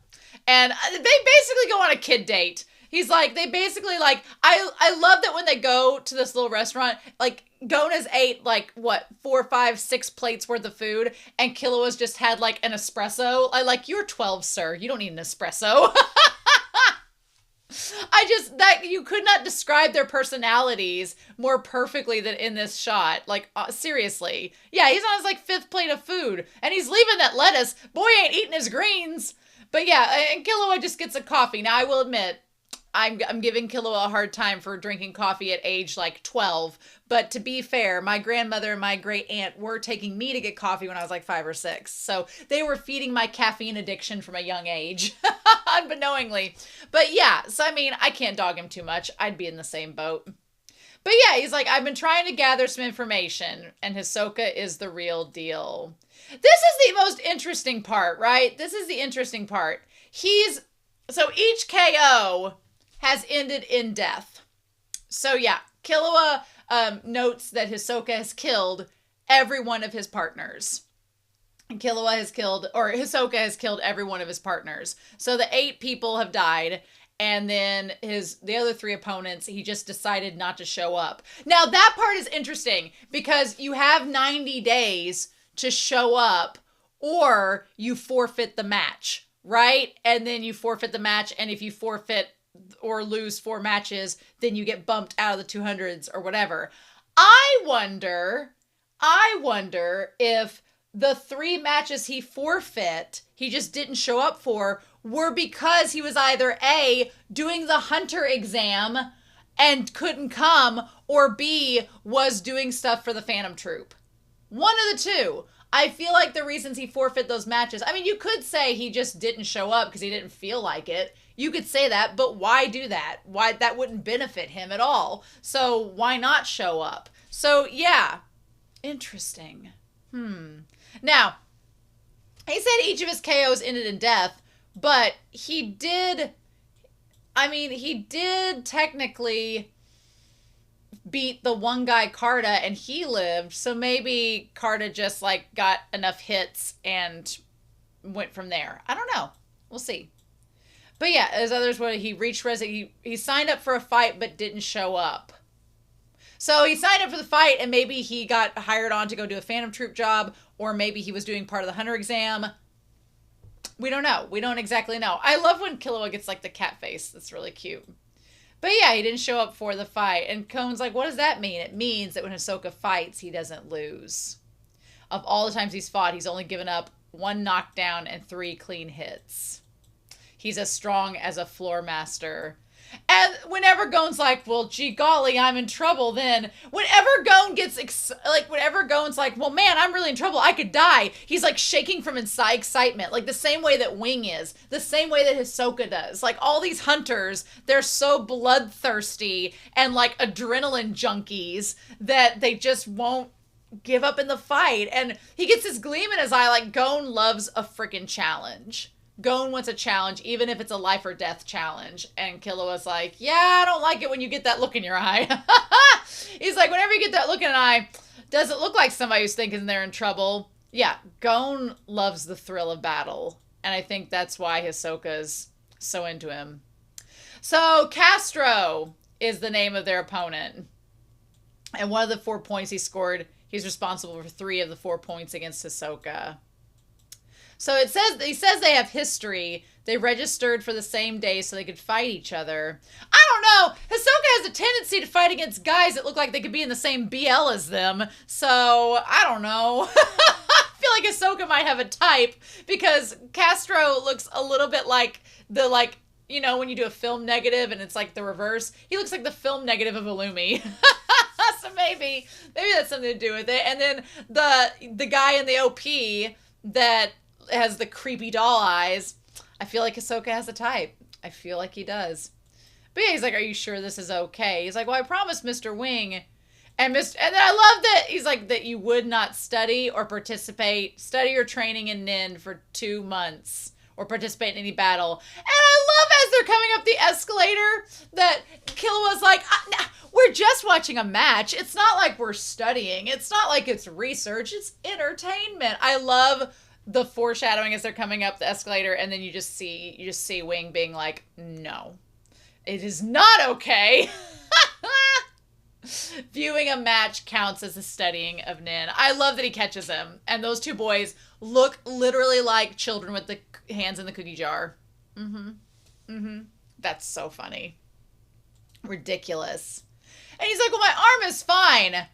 And they basically go on a kid date. He's like, they basically like, I love that when they go to this little restaurant, like Gon has ate like what, 4, 5, 6 plates worth of food, and Killua's just had like an espresso. I like, you're 12, sir. You don't need an espresso. That you could not describe their personalities more perfectly than in this shot. Like, seriously. Yeah, he's on his like 5th plate of food, and he's leaving that lettuce. Boy ain't eating his greens. But yeah, and Killua just gets a coffee. Now, I will admit, I'm giving Killua a hard time for drinking coffee at age like 12. But to be fair, my grandmother and my great aunt were taking me to get coffee when I was like 5 or 6. So they were feeding my caffeine addiction from a young age, unknowingly. But yeah, so I mean, I can't dog him too much. I'd be in the same boat. But yeah, he's like, I've been trying to gather some information, and Hisoka is the real deal. This is the most interesting part, right? This is the interesting part. So each KO has ended in death. So yeah, Killua notes that Hisoka has killed every one of his partners. And Hisoka has killed every one of his partners. So the 8 people have died. And then the other 3 opponents, he just decided not to show up. Now that part is interesting because you have 90 days to show up or you forfeit the match, right? And then you forfeit the match. And if you forfeit or lose 4 matches, then you get bumped out of the 200s or whatever. I wonder if the 3 matches he just didn't show up for, were because he was either A, doing the hunter exam and couldn't come, or B, was doing stuff for the Phantom Troop. One of the two. I feel like the reasons he forfeit those matches, I mean, you could say he just didn't show up because he didn't feel like it. You could say that, but why do that? Why? That wouldn't benefit him at all. So why not show up? So yeah, interesting. Now, he said each of his KOs ended in death, but he did technically beat the one guy, Carta, and he lived. So maybe Carta just like got enough hits and went from there. I don't know. We'll see. But yeah, as others, where he reached he signed up for a fight but didn't show up. So he signed up for the fight, and maybe he got hired on to go do a Phantom Troop job, or maybe he was doing part of the hunter exam. We don't know. We don't exactly know. I love when Killua gets like the cat face. That's really cute. But yeah, he didn't show up for the fight. And Kone's like, what does that mean? It means that when Hisoka fights, he doesn't lose. Of all the times he's fought, he's only given up 1 knockdown and 3 clean hits. He's as strong as a floor master. And whenever Gon's like, well, gee golly, I'm in trouble, then whenever Gon whenever Gon's like, well, man, I'm really in trouble, I could die, he's like shaking from inside excitement, like the same way that Wing is, the same way that Hisoka does. Like all these hunters, they're so bloodthirsty and like adrenaline junkies that they just won't give up in the fight. And he gets this gleam in his eye, like Gon loves a freaking challenge. Gon wants a challenge, even if it's a life or death challenge. And Killua's like, yeah, I don't like it when you get that look in your eye. He's like, whenever you get that look in an eye, does it look like somebody who's thinking they're in trouble? Yeah, Gon loves the thrill of battle. And I think that's why Hisoka's so into him. So Castro is the name of their opponent. And one of the 4 points he scored, he's responsible for 3 of the 4 points against Hisoka. So he says they have history. They registered for the same day so they could fight each other. I don't know. Hisoka has a tendency to fight against guys that look like they could be in the same BL as them. So I don't know. I feel like Hisoka might have a type because Castro looks a little bit like you know, when you do a film negative and it's like the reverse. He looks like the film negative of Illumi. So maybe that's something to do with it. And then the guy in the OP that has the creepy doll eyes, I feel like Hisoka has a type. I feel like he does. But yeah, he's like, are you sure this is okay? He's like, well, I promised Mr. Wing. And then I love that he's like, that you would not study or training in Nin for 2 months or participate in any battle. And I love as they're coming up the escalator that Killua's like, we're just watching a match. It's not like we're studying. It's not like it's research. It's entertainment. I love the foreshadowing as they're coming up the escalator, and then you just see Wing being like, no, it is not okay. Viewing a match counts as a studying of Nin. I love that he catches him, and those two boys look literally like children with the hands in the cookie jar. That's so funny. Ridiculous. And he's like, well, my arm is fine.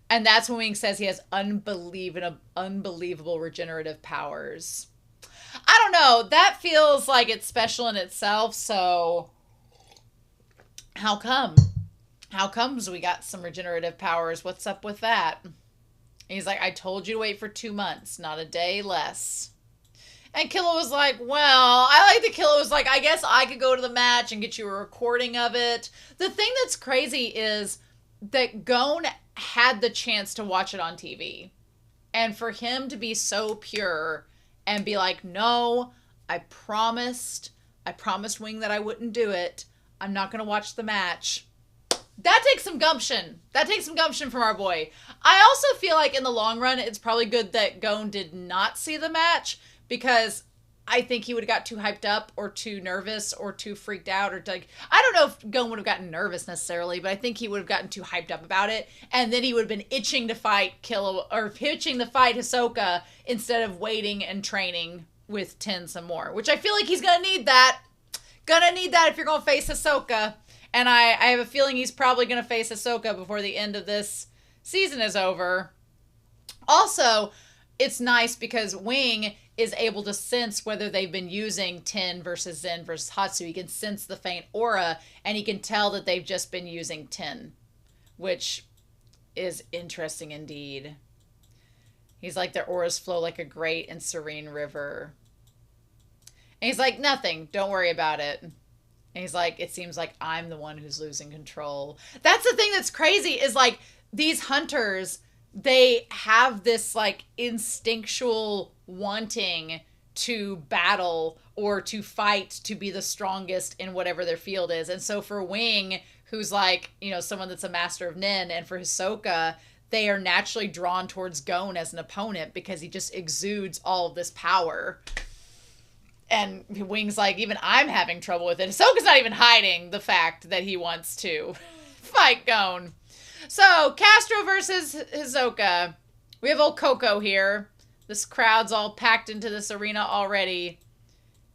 And that's when Wing says he has unbelievable regenerative powers. I don't know. That feels like it's special in itself, so how come? How comes we got some regenerative powers? What's up with that? And he's like, I told you to wait for 2 months, not a day less. And Killua was like, well, I like that Killua was like, I guess I could go to the match and get you a recording of it. The thing that's crazy is that Gon had the chance to watch it on TV. And for him to be so pure and be like, no, I promised Wing that I wouldn't do it. I'm not going to watch the match. That takes some gumption. That takes some gumption from our boy. I also feel like in the long run, it's probably good that Gon did not see the match, because I think he would have got too hyped up or too nervous or too freaked out, or like, I don't know if Gon would have gotten nervous necessarily, but I think he would have gotten too hyped up about it. And then he would have been itching to fight Killua, or itching to fight Hisoka, instead of waiting and training with Ten some more, which I feel like he's going to need that. Gonna need that if you're going to face Hisoka. And I have a feeling he's probably going to face Hisoka before the end of this season is over. Also, it's nice because Wing is able to sense whether they've been using Ten versus Zen versus Hatsu. He can sense the faint aura, and he can tell that they've just been using Ten, which is interesting indeed. He's like, their auras flow like a great and serene river. And he's like, nothing, don't worry about it. And he's like, it seems like I'm the one who's losing control. That's the thing that's crazy, is like, these hunters, they have this like instinctual wanting to battle or to fight to be the strongest in whatever their field is. And so for Wing, who's like, you know, someone that's a master of Nin, and for Hisoka, they are naturally drawn towards Gon as an opponent because he just exudes all of this power. And Wing's like, even I'm having trouble with it. Hisoka's not even hiding the fact that he wants to fight Gon. So, Castro versus Hisoka. We have old Coco here. This crowd's all packed into this arena already.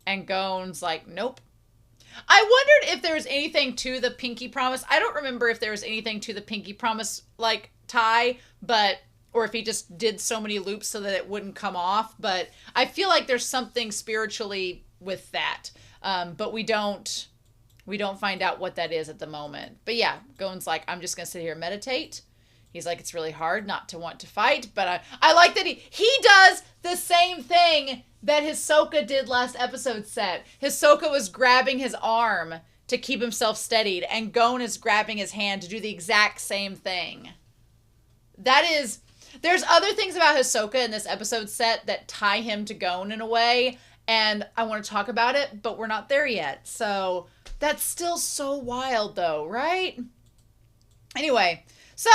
And Gon's like, nope. I wondered if there was anything to the Pinky Promise. I don't remember if there was anything to the Pinky Promise, like, tie, but... or if he just did so many loops so that it wouldn't come off. But I feel like there's something spiritually with that. But we don't find out what that is at the moment. But yeah, Gon's like, I'm just going to sit here and meditate. He's like, it's really hard not to want to fight. But I like that he does the same thing that Hisoka did last episode set. Hisoka was grabbing his arm to keep himself steadied, and Gon is grabbing his hand to do the exact same thing. That is... There's other things about Hisoka in this episode set that tie him to Gon in a way, and I want to talk about it, but we're not there yet. So that's still so wild though, right? Anyway, so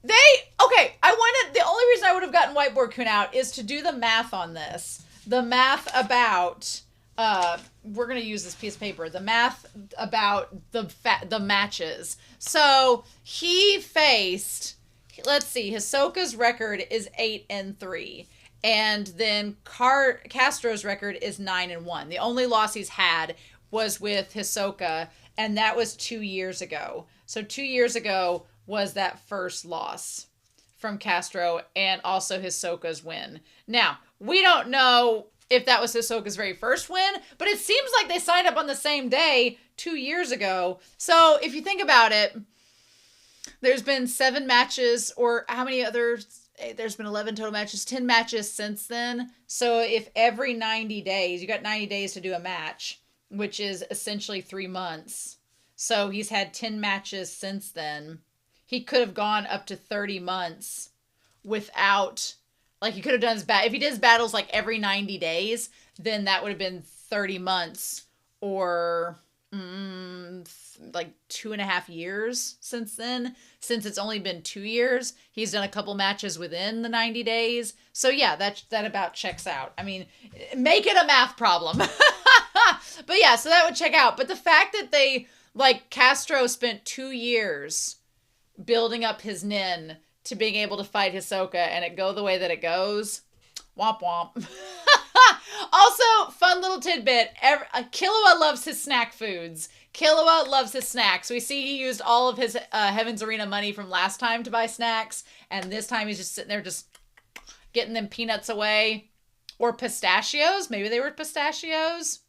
the only reason I would have gotten Whiteboard Kun out is to do the math on this. The math about, we're going to use this piece of paper, the math about the matches. So he faced... Let's see, Hisoka's record is 8-3, and then Castro's record is 9-1. The only loss he's had was with Hisoka, and that was 2 years ago. So 2 years ago was that first loss from Castro, and also Hisoka's win. Now, we don't know if that was Hisoka's very first win, but it seems like they signed up on the same day 2 years ago. So if you think about it, there's been 7 matches, or how many others? There's been 11 total matches, 10 matches since then. So if every 90 days, you got 90 days to do a match, which is essentially 3 months. So he's had 10 matches since then. He could have gone up to 30 months without, like, he could have done his if he did his battles like every 90 days, then that would have been 30 months, or like 2.5 years since then. Since it's only been 2 years, he's done a couple matches within the 90 days. So yeah, that about checks out. I mean, make it a math problem. But yeah, so that would check out. But the fact that they, like, Castro spent 2 years building up his nin to being able to fight Hisoka and it go the way that it goes, womp womp. Also, fun little tidbit, Killua loves his snack foods. Killua loves his snacks. We see he used all of his Heaven's Arena money from last time to buy snacks, and this time he's just sitting there just getting them peanuts away. Or pistachios. Maybe they were pistachios.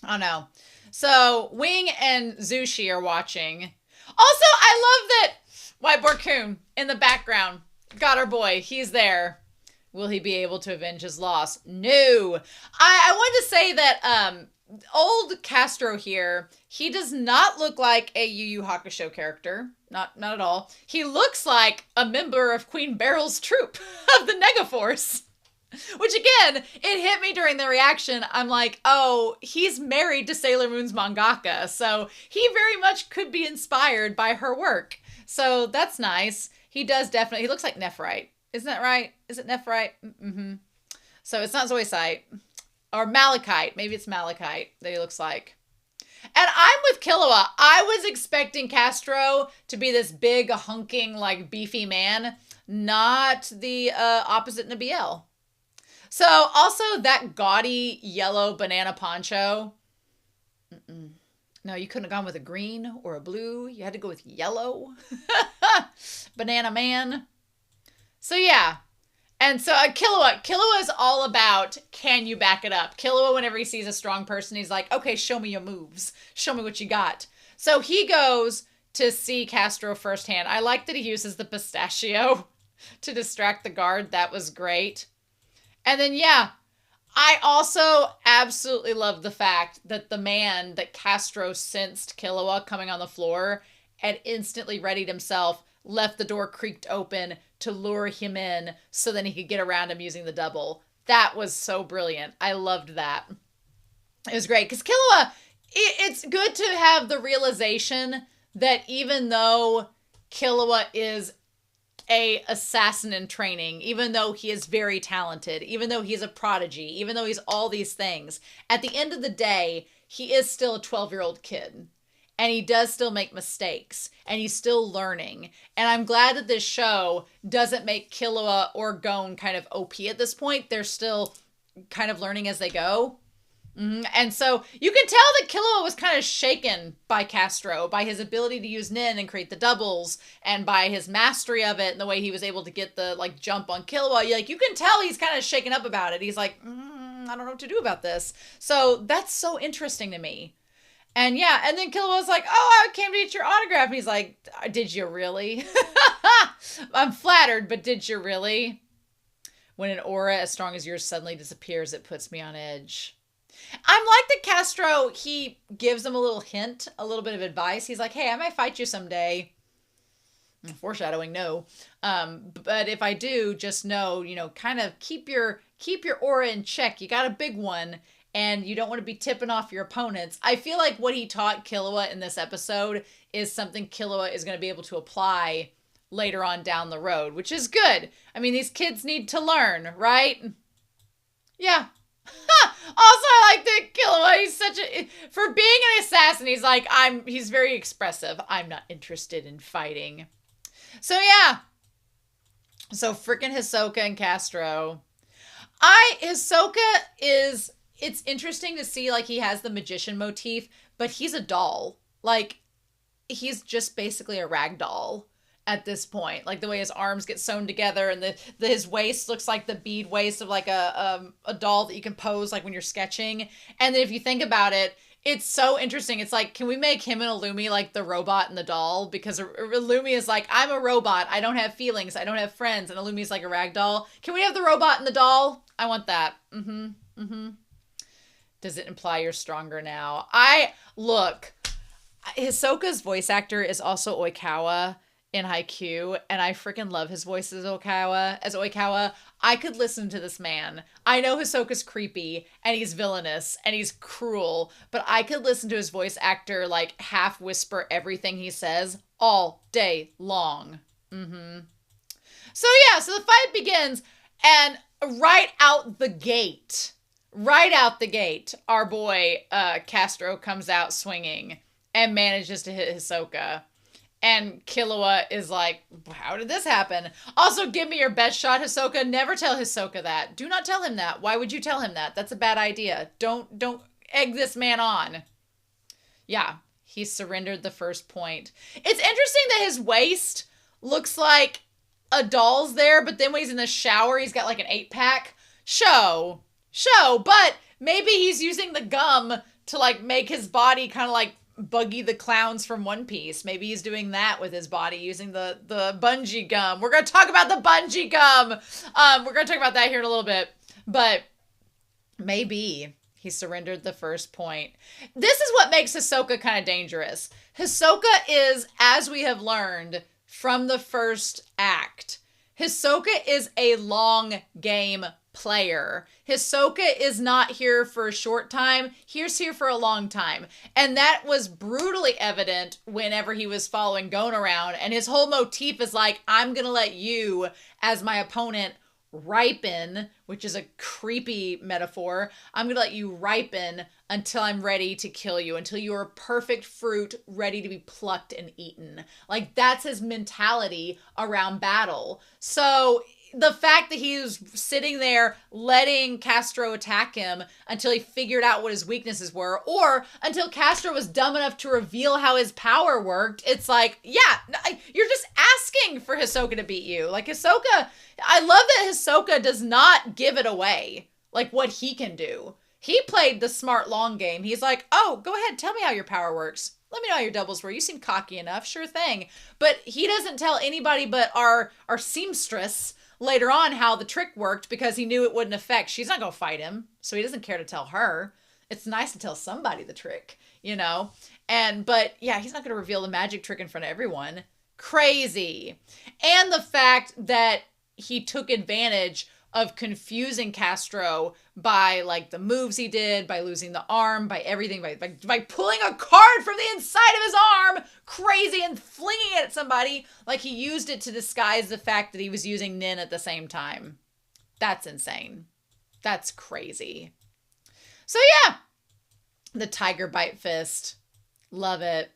I don't know. So, Wing and Zushi are watching. Also, I love that White Borkun in the background. Got our boy. He's there. Will he be able to avenge his loss? No. I wanted to say that old Castro here, he does not look like a Yu Yu Hakusho character. Not at all. He looks like a member of Queen Beryl's troop of the Negaforce. Which, again, it hit me during the reaction. I'm like, oh, he's married to Sailor Moon's mangaka, so he very much could be inspired by her work. So that's nice. He does definitely, he looks like Nephrite. Isn't that right? Is it Nephrite? Mm-hmm. So it's not Zoisite. Or Malachite. Maybe it's Malachite that he looks like. And I'm with Killua. I was expecting Castro to be this big, hunking, like, beefy man. Not the opposite Nabiel. So, also, that gaudy yellow banana poncho. No, you couldn't have gone with a green or a blue. You had to go with yellow. Banana man. So, yeah. And so, Killua is all about, can you back it up? Killua, whenever he sees a strong person, he's like, okay, show me your moves. Show me what you got. So, he goes to see Castro firsthand. I like that he uses the pistachio to distract the guard. That was great. And then, yeah, I also absolutely love the fact that the man that Castro sensed Killua coming on the floor and instantly readied himself, left the door creaked open to lure him in so then he could get around him using the double. That was so brilliant. I loved that. It was great because Killua, it's good to have the realization that even though Killua is a assassin in training, even though he is very talented, even though he's a prodigy, even though he's all these things, at the end of the day, he is still a 12-year-old kid. And he does still make mistakes. And he's still learning. And I'm glad that this show doesn't make Killua or Gon kind of OP at this point. They're still kind of learning as they go. And so you can tell that Killua was kind of shaken by Castro, by his ability to use Nin and create the doubles, and by his mastery of it and the way he was able to get the like jump on Killua. You can tell he's kind of shaken up about it. He's like, I don't know what to do about this. So that's so interesting to me. And yeah, and then Killua was like, oh, I came to get your autograph. And he's like, did you really? I'm flattered, but did you really? When an aura as strong as yours suddenly disappears, it puts me on edge. I'm like that Castro, he gives him a little hint, a little bit of advice. He's like, hey, I might fight you someday. Foreshadowing, no. But if I do, just know, kind of keep your aura in check. You got a big one, and you don't want to be tipping off your opponents. I feel like what he taught Killua in this episode is something Killua is going to be able to apply later on down the road, which is good. I mean, these kids need to learn, right? Yeah. Also, I like that Killua, he's for being an assassin, he's very expressive. I'm not interested in fighting. So yeah. So freaking Hisoka and Castro. Hisoka it's interesting to see, like, he has the magician motif, but he's a doll. Like, he's just basically a rag doll at this point. Like, the way his arms get sewn together and his waist looks like the bead waist of, like, a doll that you can pose, like, when you're sketching. And then if you think about it, it's so interesting. It's like, can we make him and Illumi like the robot and the doll? Because Illumi is like, I'm a robot. I don't have feelings. I don't have friends. And Illumi's like a rag doll. Can we have the robot and the doll? I want that. Does it imply you're stronger now? Hisoka's voice actor is also Oikawa. in Haikyuu, and I freaking love his voice as Oikawa. I could listen to this man. I know Hisoka's creepy, and he's villainous, and he's cruel, but I could listen to his voice actor, like, half whisper everything he says all day long. So yeah, so the fight begins, and right out the gate, our boy Castro comes out swinging and manages to hit Hisoka. And Killua is like, how did this happen? Also, give me your best shot, Hisoka. Never tell Hisoka that. Do not tell him that. Why would you tell him that? That's a bad idea. Don't egg this man on. Yeah, he surrendered the first point. It's interesting that his waist looks like a doll's there, but then when he's in the shower, he's got like an 8-pack. Show, but maybe he's using the gum to like make his body kind of like Buggy the Clowns from One Piece. Maybe he's doing that with his body using the bungee gum. We're going to talk about the bungee gum. We're going to talk about that here in a little bit. But maybe he surrendered the first point. This is what makes Hisoka kind of dangerous. Hisoka is, as we have learned from the first act, Hisoka is a long game player. Hisoka is not here for a short time. He's here for a long time. And that was brutally evident whenever he was following Gon around. And his whole motif is like, I'm going to let you, as my opponent, ripen, which is a creepy metaphor. I'm going to let you ripen until I'm ready to kill you, until you are perfect fruit ready to be plucked and eaten. Like, that's his mentality around battle. So the fact that he was sitting there letting Castro attack him until he figured out what his weaknesses were, or until Castro was dumb enough to reveal how his power worked, it's like, yeah, you're just asking for Hisoka to beat you. Like, Hisoka, I love that Hisoka does not give it away, like what he can do. He played the smart long game. He's like, oh, go ahead, tell me how your power works. Let me know how your doubles were. You seem cocky enough. Sure thing. But he doesn't tell anybody but our seamstress later on how the trick worked, because he knew it wouldn't affect. She's not going to fight him, so he doesn't care to tell her. It's nice to tell somebody the trick, you know? But yeah, he's not going to reveal the magic trick in front of everyone. Crazy. And the fact that he took advantage of confusing Castro by like the moves he did, by losing the arm, by everything, by pulling a card from the inside of his arm, crazy, and flinging it at somebody. Like, he used it to disguise the fact that he was using Nin at the same time. That's insane. That's crazy. So yeah, the tiger bite fist. Love it.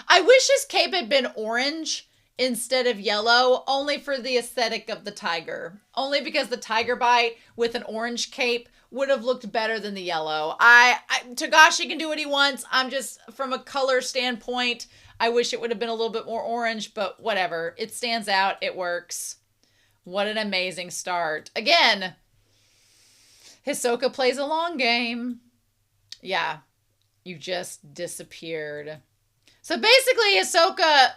I wish his cape had been orange instead of yellow, only for the aesthetic of the tiger. Only because the tiger bite with an orange cape would have looked better than the yellow. Togashi can do what he wants. I'm just, from a color standpoint, I wish it would have been a little bit more orange, but whatever. It stands out. It works. What an amazing start. Again, Hisoka plays a long game. Yeah, you just disappeared. So basically, Hisoka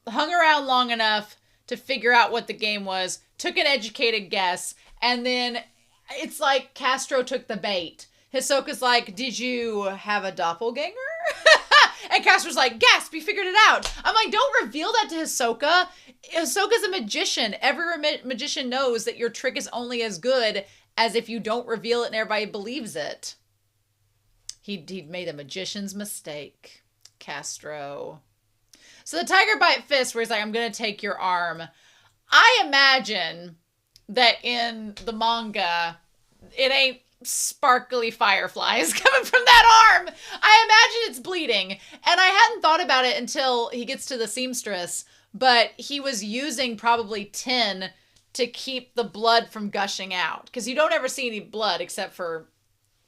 hung around long enough to figure out what the game was, took an educated guess, and then it's like Castro took the bait. Hisoka's like, did you have a doppelganger? And Castro's like, gasp, you figured it out. I'm like, don't reveal that to Hisoka. Hisoka's a magician. Every magician knows that your trick is only as good as if you don't reveal it and everybody believes it. He'd made a magician's mistake, Castro. So the tiger bite fist, where he's like, I'm going to take your arm. I imagine that in the manga, it ain't sparkly fireflies coming from that arm. I imagine it's bleeding. And I hadn't thought about it until he gets to the seamstress, but he was using probably tin to keep the blood from gushing out. Because you don't ever see any blood except for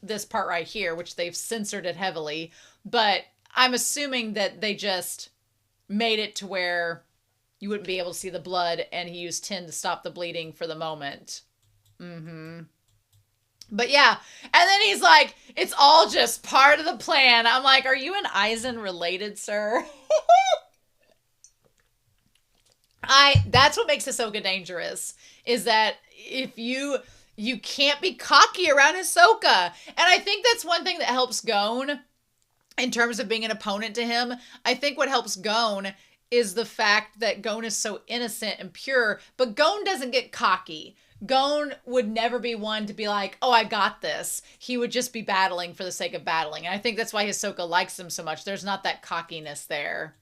this part right here, which they've censored it heavily. But I'm assuming that they just made it to where you wouldn't be able to see the blood, and he used tin to stop the bleeding for the moment. But yeah, and then he's like, it's all just part of the plan. I'm like, are you and Aizen related, sir? That's what makes Hisoka dangerous, is that if you can't be cocky around Hisoka. And I think that's one thing that helps Gon in terms of being an opponent to him. I think what helps Gon is the fact that Gon is so innocent and pure, but Gon doesn't get cocky. Gon would never be one to be like, oh, I got this. He would just be battling for the sake of battling. And I think that's why Hisoka likes him so much. There's not that cockiness there.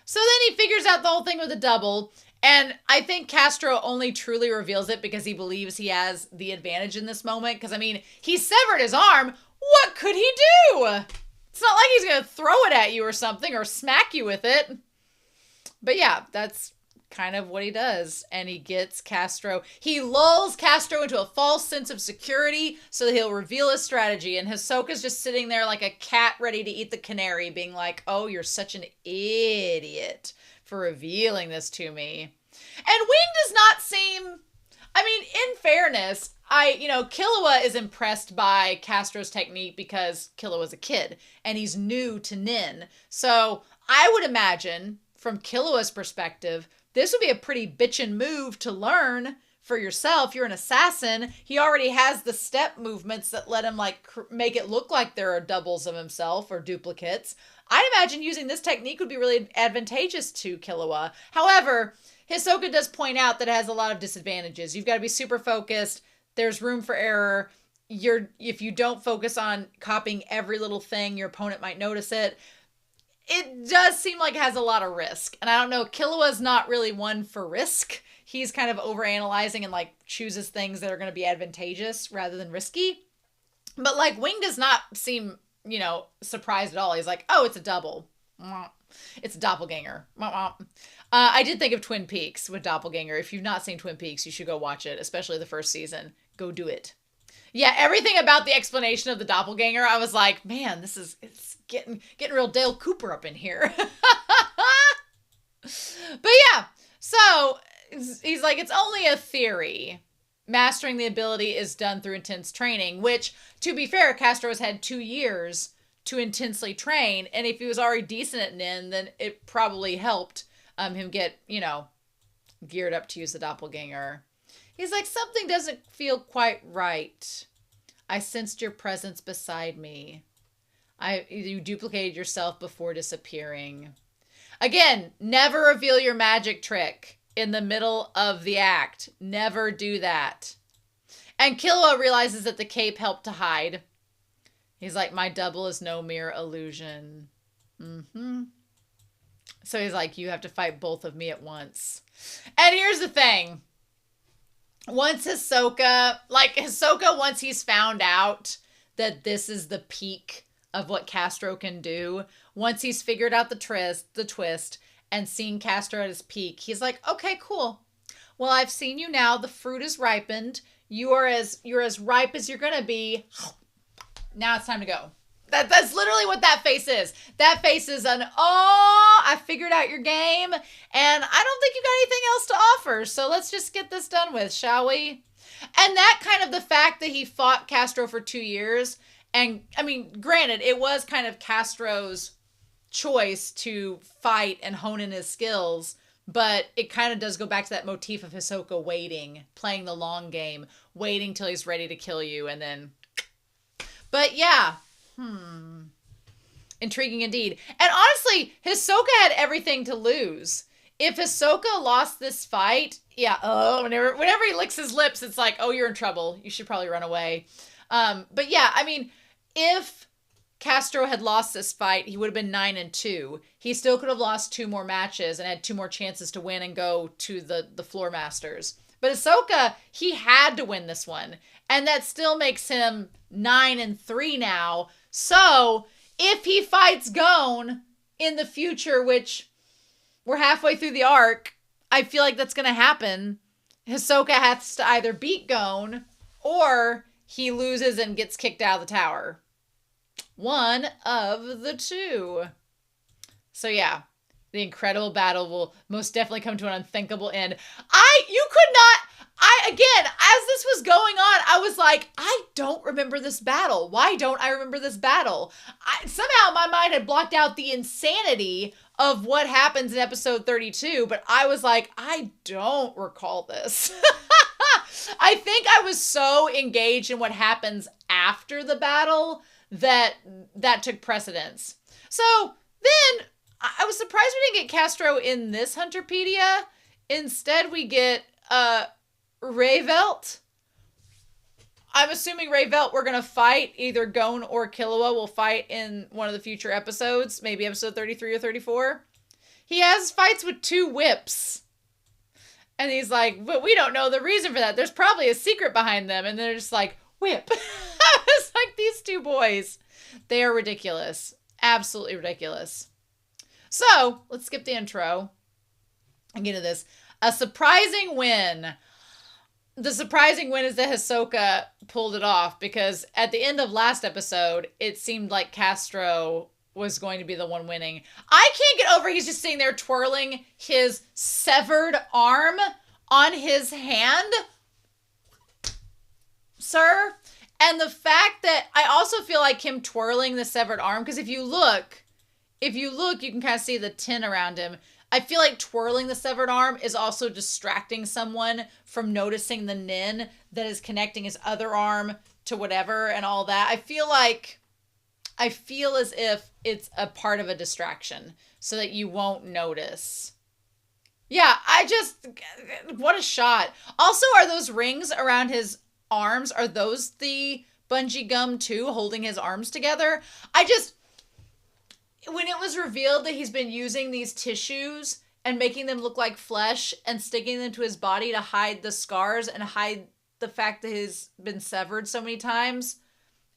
So then he figures out the whole thing with a double. And I think Castro only truly reveals it because he believes he has the advantage in this moment. Because, I mean, he severed his arm. What could he do? It's not like he's going to throw it at you or something or smack you with it. But yeah, that's kind of what he does. And he gets Castro. He lulls Castro into a false sense of security so that he'll reveal his strategy. And Hisoka's just sitting there like a cat ready to eat the canary, being like, oh, you're such an idiot for revealing this to me. And Wing does not seem, I mean, in fairness, Killua is impressed by Castro's technique because Killua's a kid and he's new to Nin. So I would imagine from Killua's perspective, this would be a pretty bitchin' move to learn for yourself. You're an assassin. He already has the step movements that let him make it look like there are doubles of himself or duplicates. I'd imagine using this technique would be really advantageous to Killua. However, Hisoka does point out that it has a lot of disadvantages. You've got to be super focused. There's room for error. If you don't focus on copying every little thing, your opponent might notice it. It does seem like it has a lot of risk. And I don't know, Killua's not really one for risk. He's kind of overanalyzing and chooses things that are going to be advantageous rather than risky. But Wing does not seem, surprised at all. He's like, oh, it's a double. It's a doppelganger. I did think of Twin Peaks with Doppelganger. If you've not seen Twin Peaks, you should go watch it, especially the first season. Go do it. Yeah, everything about the explanation of the doppelganger, I was like, man, it's getting real Dale Cooper up in here. But yeah, so he's like, it's only a theory. Mastering the ability is done through intense training, which, to be fair, Castro has had 2 years to intensely train. And if he was already decent at Nin, then it probably helped him get, geared up to use the doppelganger. He's like, something doesn't feel quite right. I sensed your presence beside me. You duplicated yourself before disappearing. Again, never reveal your magic trick in the middle of the act. Never do that. And Killua realizes that the cape helped to hide. He's like, my double is no mere illusion. So he's like, you have to fight both of me at once. And here's the thing. Once Hisoka, once he's found out that this is the peak of what Castro can do, once he's figured out the twist and seen Castro at his peak, he's like, okay, cool. Well, I've seen you now. The fruit is ripened. You're as ripe as you're going to be. Now it's time to go. That's literally what that face is. That face is I figured out your game, and I don't think you got anything else to offer, so let's just get this done with, shall we? And that kind of the fact that he fought Castro for 2 years, and, I mean, granted, it was kind of Castro's choice to fight and hone in his skills, but it kind of does go back to that motif of Hisoka waiting, playing the long game, waiting till he's ready to kill you, and then... But yeah... Intriguing indeed. And honestly, Hisoka had everything to lose. If Hisoka lost this fight, whenever he licks his lips, it's like, oh, you're in trouble. You should probably run away. But yeah, I mean, if Castro had lost this fight, he would have been 9-2. He still could have lost 2 more matches and had 2 more chances to win and go to the Floor Masters. But Hisoka, he had to win this one. And that still makes him 9-3 now. So, if he fights Gon in the future, which we're halfway through the arc, I feel like that's going to happen. Hisoka has to either beat Gon or he loses and gets kicked out of the tower. One of the two. So yeah, the incredible battle will most definitely come to an unthinkable end. Again, as this was going on, I was like, I don't remember this battle. Why don't I remember this battle? Somehow my mind had blocked out the insanity of what happens in episode 32, but I was like, I don't recall this. I think I was so engaged in what happens after the battle that took precedence. So then I was surprised we didn't get Castro in this Hunterpedia. Instead, we get Rayvelt. I'm assuming Rayvelt we're going to fight. Either Gon or Killua will fight in one of the future episodes. Maybe episode 33 or 34. He has fights with 2 whips. And he's like, but we don't know the reason for that. There's probably a secret behind them. And they're just like, whip. It's like these 2 boys. They are ridiculous. Absolutely ridiculous. So, let's skip the intro and get into this. A surprising win. The surprising win is that Hisoka pulled it off, because at the end of last episode, it seemed like Castro was going to be the one winning. I can't get over he's just sitting there twirling his severed arm on his hand. Sir. And the fact that I also feel like him twirling the severed arm, because if you look, you can kind of see the tin around him. I feel like twirling the severed arm is also distracting someone from noticing the nin that is connecting his other arm to whatever and all that. I feel as if it's a part of a distraction so that you won't notice. Yeah, what a shot. Also, are those rings around his arms, are those the bungee gum too, holding his arms together? When it was revealed that he's been using these tissues and making them look like flesh and sticking them to his body to hide the scars and hide the fact that he's been severed so many times,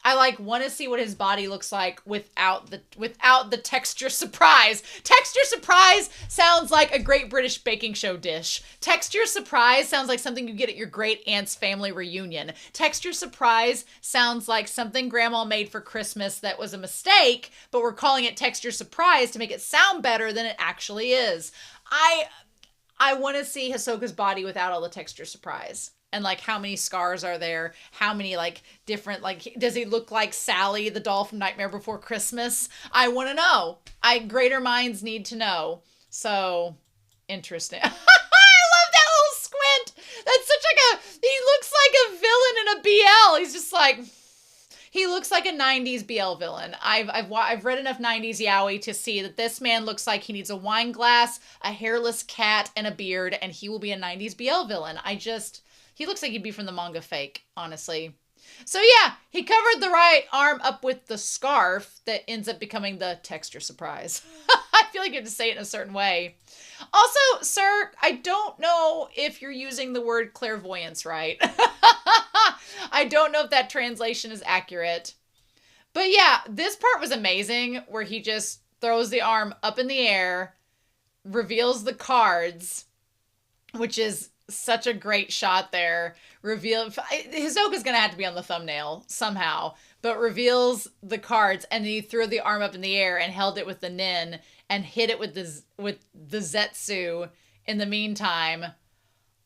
I want to see what his body looks like without the texture surprise. Texture surprise sounds like a Great British Baking Show dish. Texture surprise sounds like something you get at your great aunt's family reunion. Texture surprise sounds like something grandma made for Christmas that was a mistake, but we're calling it texture surprise to make it sound better than it actually is. I want to see Hisoka's body without all the texture surprise. And how many scars are there? How many different, does he look like Sally, the doll from Nightmare Before Christmas? I want to know. Greater minds need to know. So, interesting. I love that little squint. That's such he looks like a villain in a BL. He's just he looks like a 90s BL villain. I've read enough 90s yaoi to see that this man looks like he needs a wine glass, a hairless cat, and a beard, and he will be a 90s BL villain. He looks like he'd be from the manga fake, honestly. So yeah, he covered the right arm up with the scarf that ends up becoming the texture surprise. I feel like you have to say it in a certain way. Also, sir, I don't know if you're using the word clairvoyance right. I don't know if that translation is accurate. But yeah, this part was amazing, where he just throws the arm up in the air, reveals the cards, which is such a great shot there. Hisoka's gonna have to be on the thumbnail somehow, but reveals the cards, and then he threw the arm up in the air and held it with the nin and hit it with the zetsu in the meantime.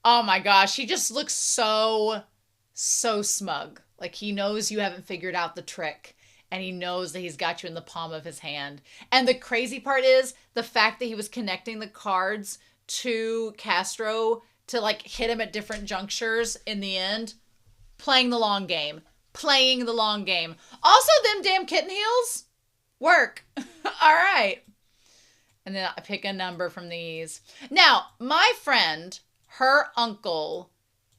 Oh my gosh, he just looks so smug. He knows you haven't figured out the trick, and he knows that he's got you in the palm of his hand. And the crazy part is the fact that he was connecting the cards to Castro to hit him at different junctures in the end. Playing the long game. Also, them damn kitten heels work. All right. And then I pick a number from these. Now, my friend, her uncle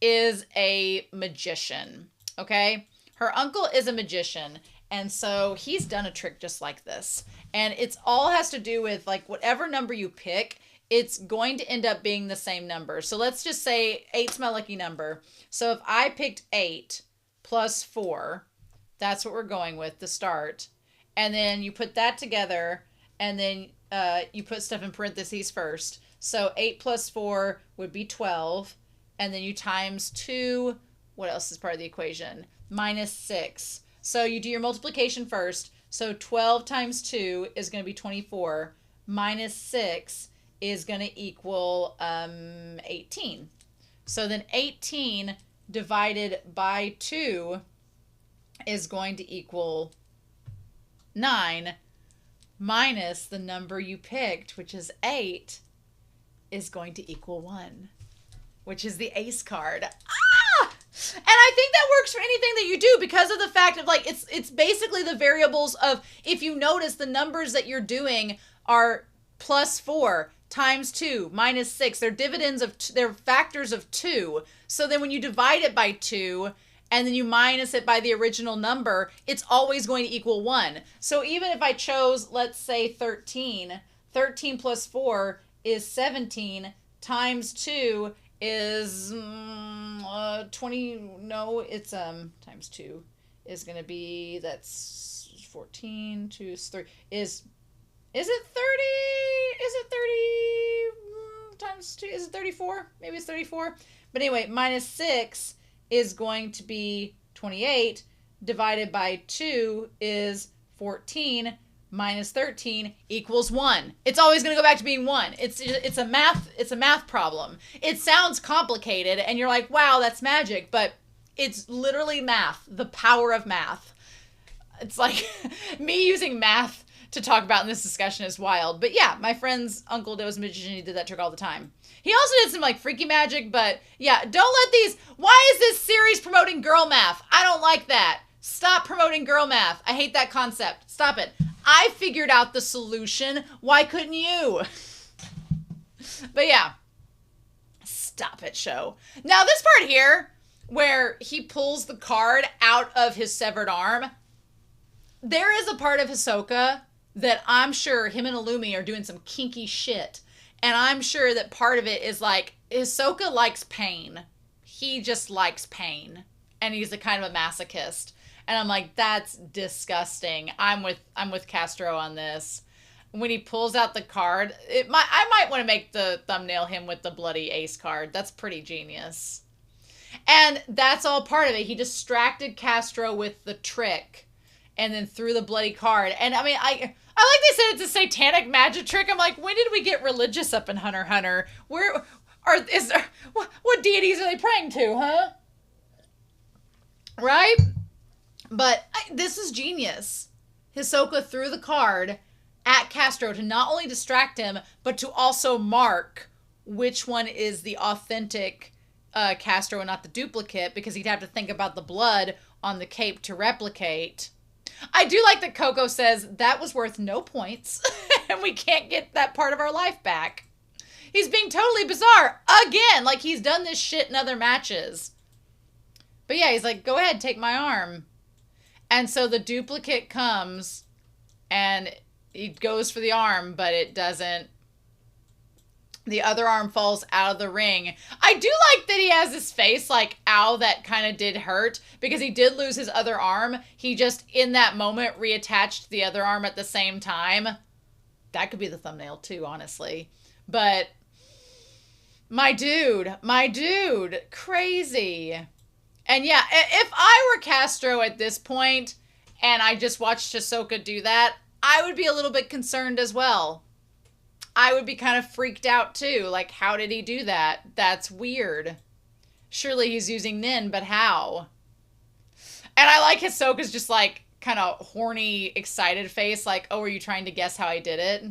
is a magician. Okay? Her uncle is a magician. And so he's done a trick just like this. And it's all has to do with whatever number you pick, it's going to end up being the same number. So let's just say 8's my lucky number. So if I picked 8 plus 4, that's what we're going with to start. And then you put that together, and then you put stuff in parentheses first. So 8 plus 4 would be 12. And then you times 2. What else is part of the equation? Minus 6. So you do your multiplication first. So 12 times 2 is going to be 24. Minus 6 is going to equal 18. So then 18 divided by 2 is going to equal 9, minus the number you picked, which is 8, is going to equal 1, which is the ace card. Ah! And I think that works for anything that you do, because of the fact of it's basically the variables of, if you notice, the numbers that you're doing are plus 4 times 2 minus 6. They're dividends of, they're factors of 2. So then when you divide it by 2 and then you minus it by the original number, it's always going to equal 1. So even if I chose, let's say 13, 13 plus 4 is 17 times 2 is 20. No, it's times 2 is going to be, that's 14, 2 is 3. Is it 30? Is it 30 times 2? Is it 34? Maybe it's 34. But anyway, minus 6 is going to be 28. Divided by 2 is 14. Minus 13 equals 1. It's always going to go back to being 1. It's a math problem. It sounds complicated and you're like, wow, that's magic, but it's literally math, the power of math. It's like me using math to talk about in this discussion is wild. But yeah, my friend's uncle was a magician. He did that trick all the time. He also did some like freaky magic, but yeah, don't let these, why is this series promoting girl math? I don't like that. Stop promoting girl math. I hate that concept. Stop it. I figured out the solution. Why couldn't you? But yeah. Stop it, show. Now this part here, where he pulls the card out of his severed arm, there is a part of Hisoka that I'm sure him and Illumi are doing some kinky shit. And I'm sure that part of it is like, Hisoka likes pain. He just likes pain. And he's a kind of a masochist. And I'm like, that's disgusting. I'm with Castro on this. When he pulls out the card, I might want to make the thumbnail him with the bloody ace card. That's pretty genius. And that's all part of it. He distracted Castro with the trick and then threw the bloody card. And I mean, I like they said it's a satanic magic trick. I'm like, when did we get religious up in Hunter x Hunter? What deities are they praying to, huh? Right? But this is genius. Hisoka threw the card at Castro to not only distract him, but to also mark which one is the authentic Castro and not the duplicate, because he'd have to think about the blood on the cape to replicate. I do like that Coco says that was worth no points and we can't get that part of our life back. He's being totally bizarre again, like he's done this shit in other matches. But yeah, he's like, go ahead, take my arm. And so the duplicate comes and he goes for the arm, but it doesn't. The other arm falls out of the ring. I do like that he has this face like, ow, that kind of did hurt, because he did lose his other arm. He just, in that moment, reattached the other arm at the same time. That could be the thumbnail too, honestly. But my dude, crazy. And yeah, if I were Castro at this point and I just watched Hisoka do that, I would be a little bit concerned as well. I would be kind of freaked out too. Like, how did he do that? That's weird. Surely he's using Nin, but how? And I like Hisoka's just like kind of horny, excited face. Like, oh, are you trying to guess how I did it?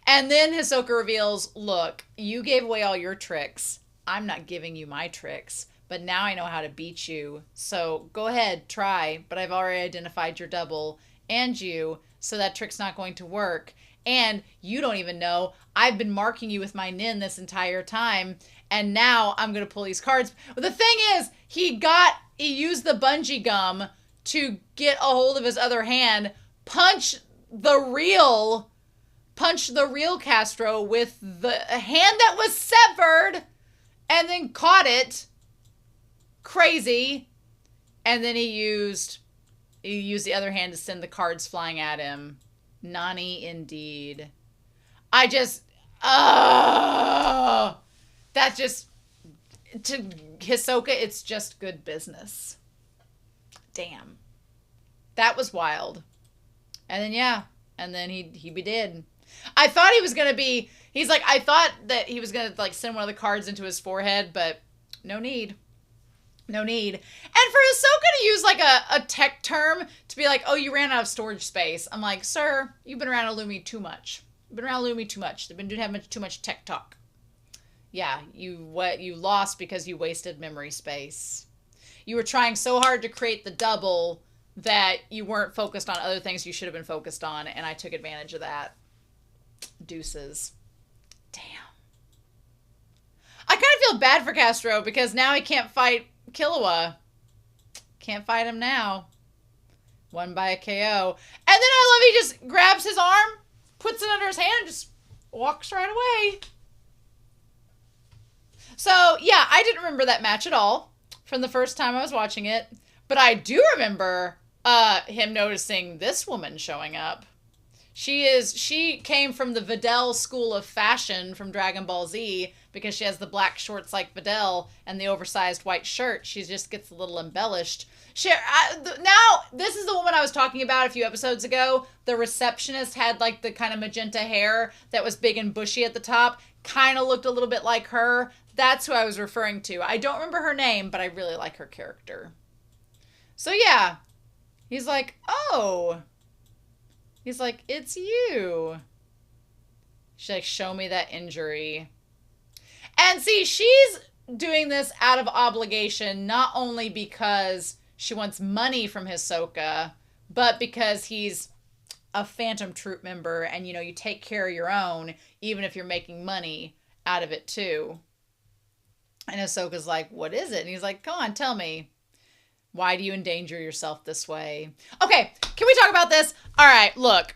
And then Hisoka reveals, look, you gave away all your tricks. I'm not giving you my tricks. But now I know how to beat you. So go ahead, try. But I've already identified your double and you, so that trick's not going to work. And you don't even know I've been marking you with my Nin this entire time. And now I'm going to pull these cards. But the thing is, he used the bungee gum to get a hold of his other hand, punch the real Castro with the hand that was severed, and then caught it. Crazy. And then he used the other hand to send the cards flying at him. Nani indeed. That's just, to Hisoka, it's just good business. Damn. That was wild. And then yeah, and then he be dead. I thought he was gonna be, I thought that he was gonna like send one of the cards into his forehead, but no need. No need. And for Hisoka to use like a tech term to be like, oh, you ran out of storage space. I'm like, sir, you've been around Illumi too much. You've been around Illumi too much. They've been doing too much tech talk. Yeah, you lost because you wasted memory space. You were trying so hard to create the double that you weren't focused on other things you should have been focused on, and I took advantage of that. Deuces. Damn. I kind of feel bad for Castro because now he can't fight Killua. Can't fight him now. Won by a KO. And then I love he just grabs his arm, puts it under his hand, and just walks right away. So, yeah, I didn't remember that match at all from the first time I was watching it. But I do remember him noticing this woman showing up. She came from the Videl school of fashion from Dragon Ball Z because she has the black shorts like Videl and the oversized white shirt. She just gets a little embellished. Now, this is the woman I was talking about a few episodes ago. The receptionist had like the kind of magenta hair that was big and bushy at the top. Kind of looked a little bit like her. That's who I was referring to. I don't remember her name, but I really like her character. So yeah, he's like, oh. He's like, it's you. She's like, show me that injury. And see, she's doing this out of obligation, not only because she wants money from Hisoka, but because he's a Phantom Troop member and, you know, you take care of your own, even if you're making money out of it too. And Hisoka's like, what is it? And he's like, come on, tell me. Why do you endanger yourself this way? Okay, can we talk about this? All right, look.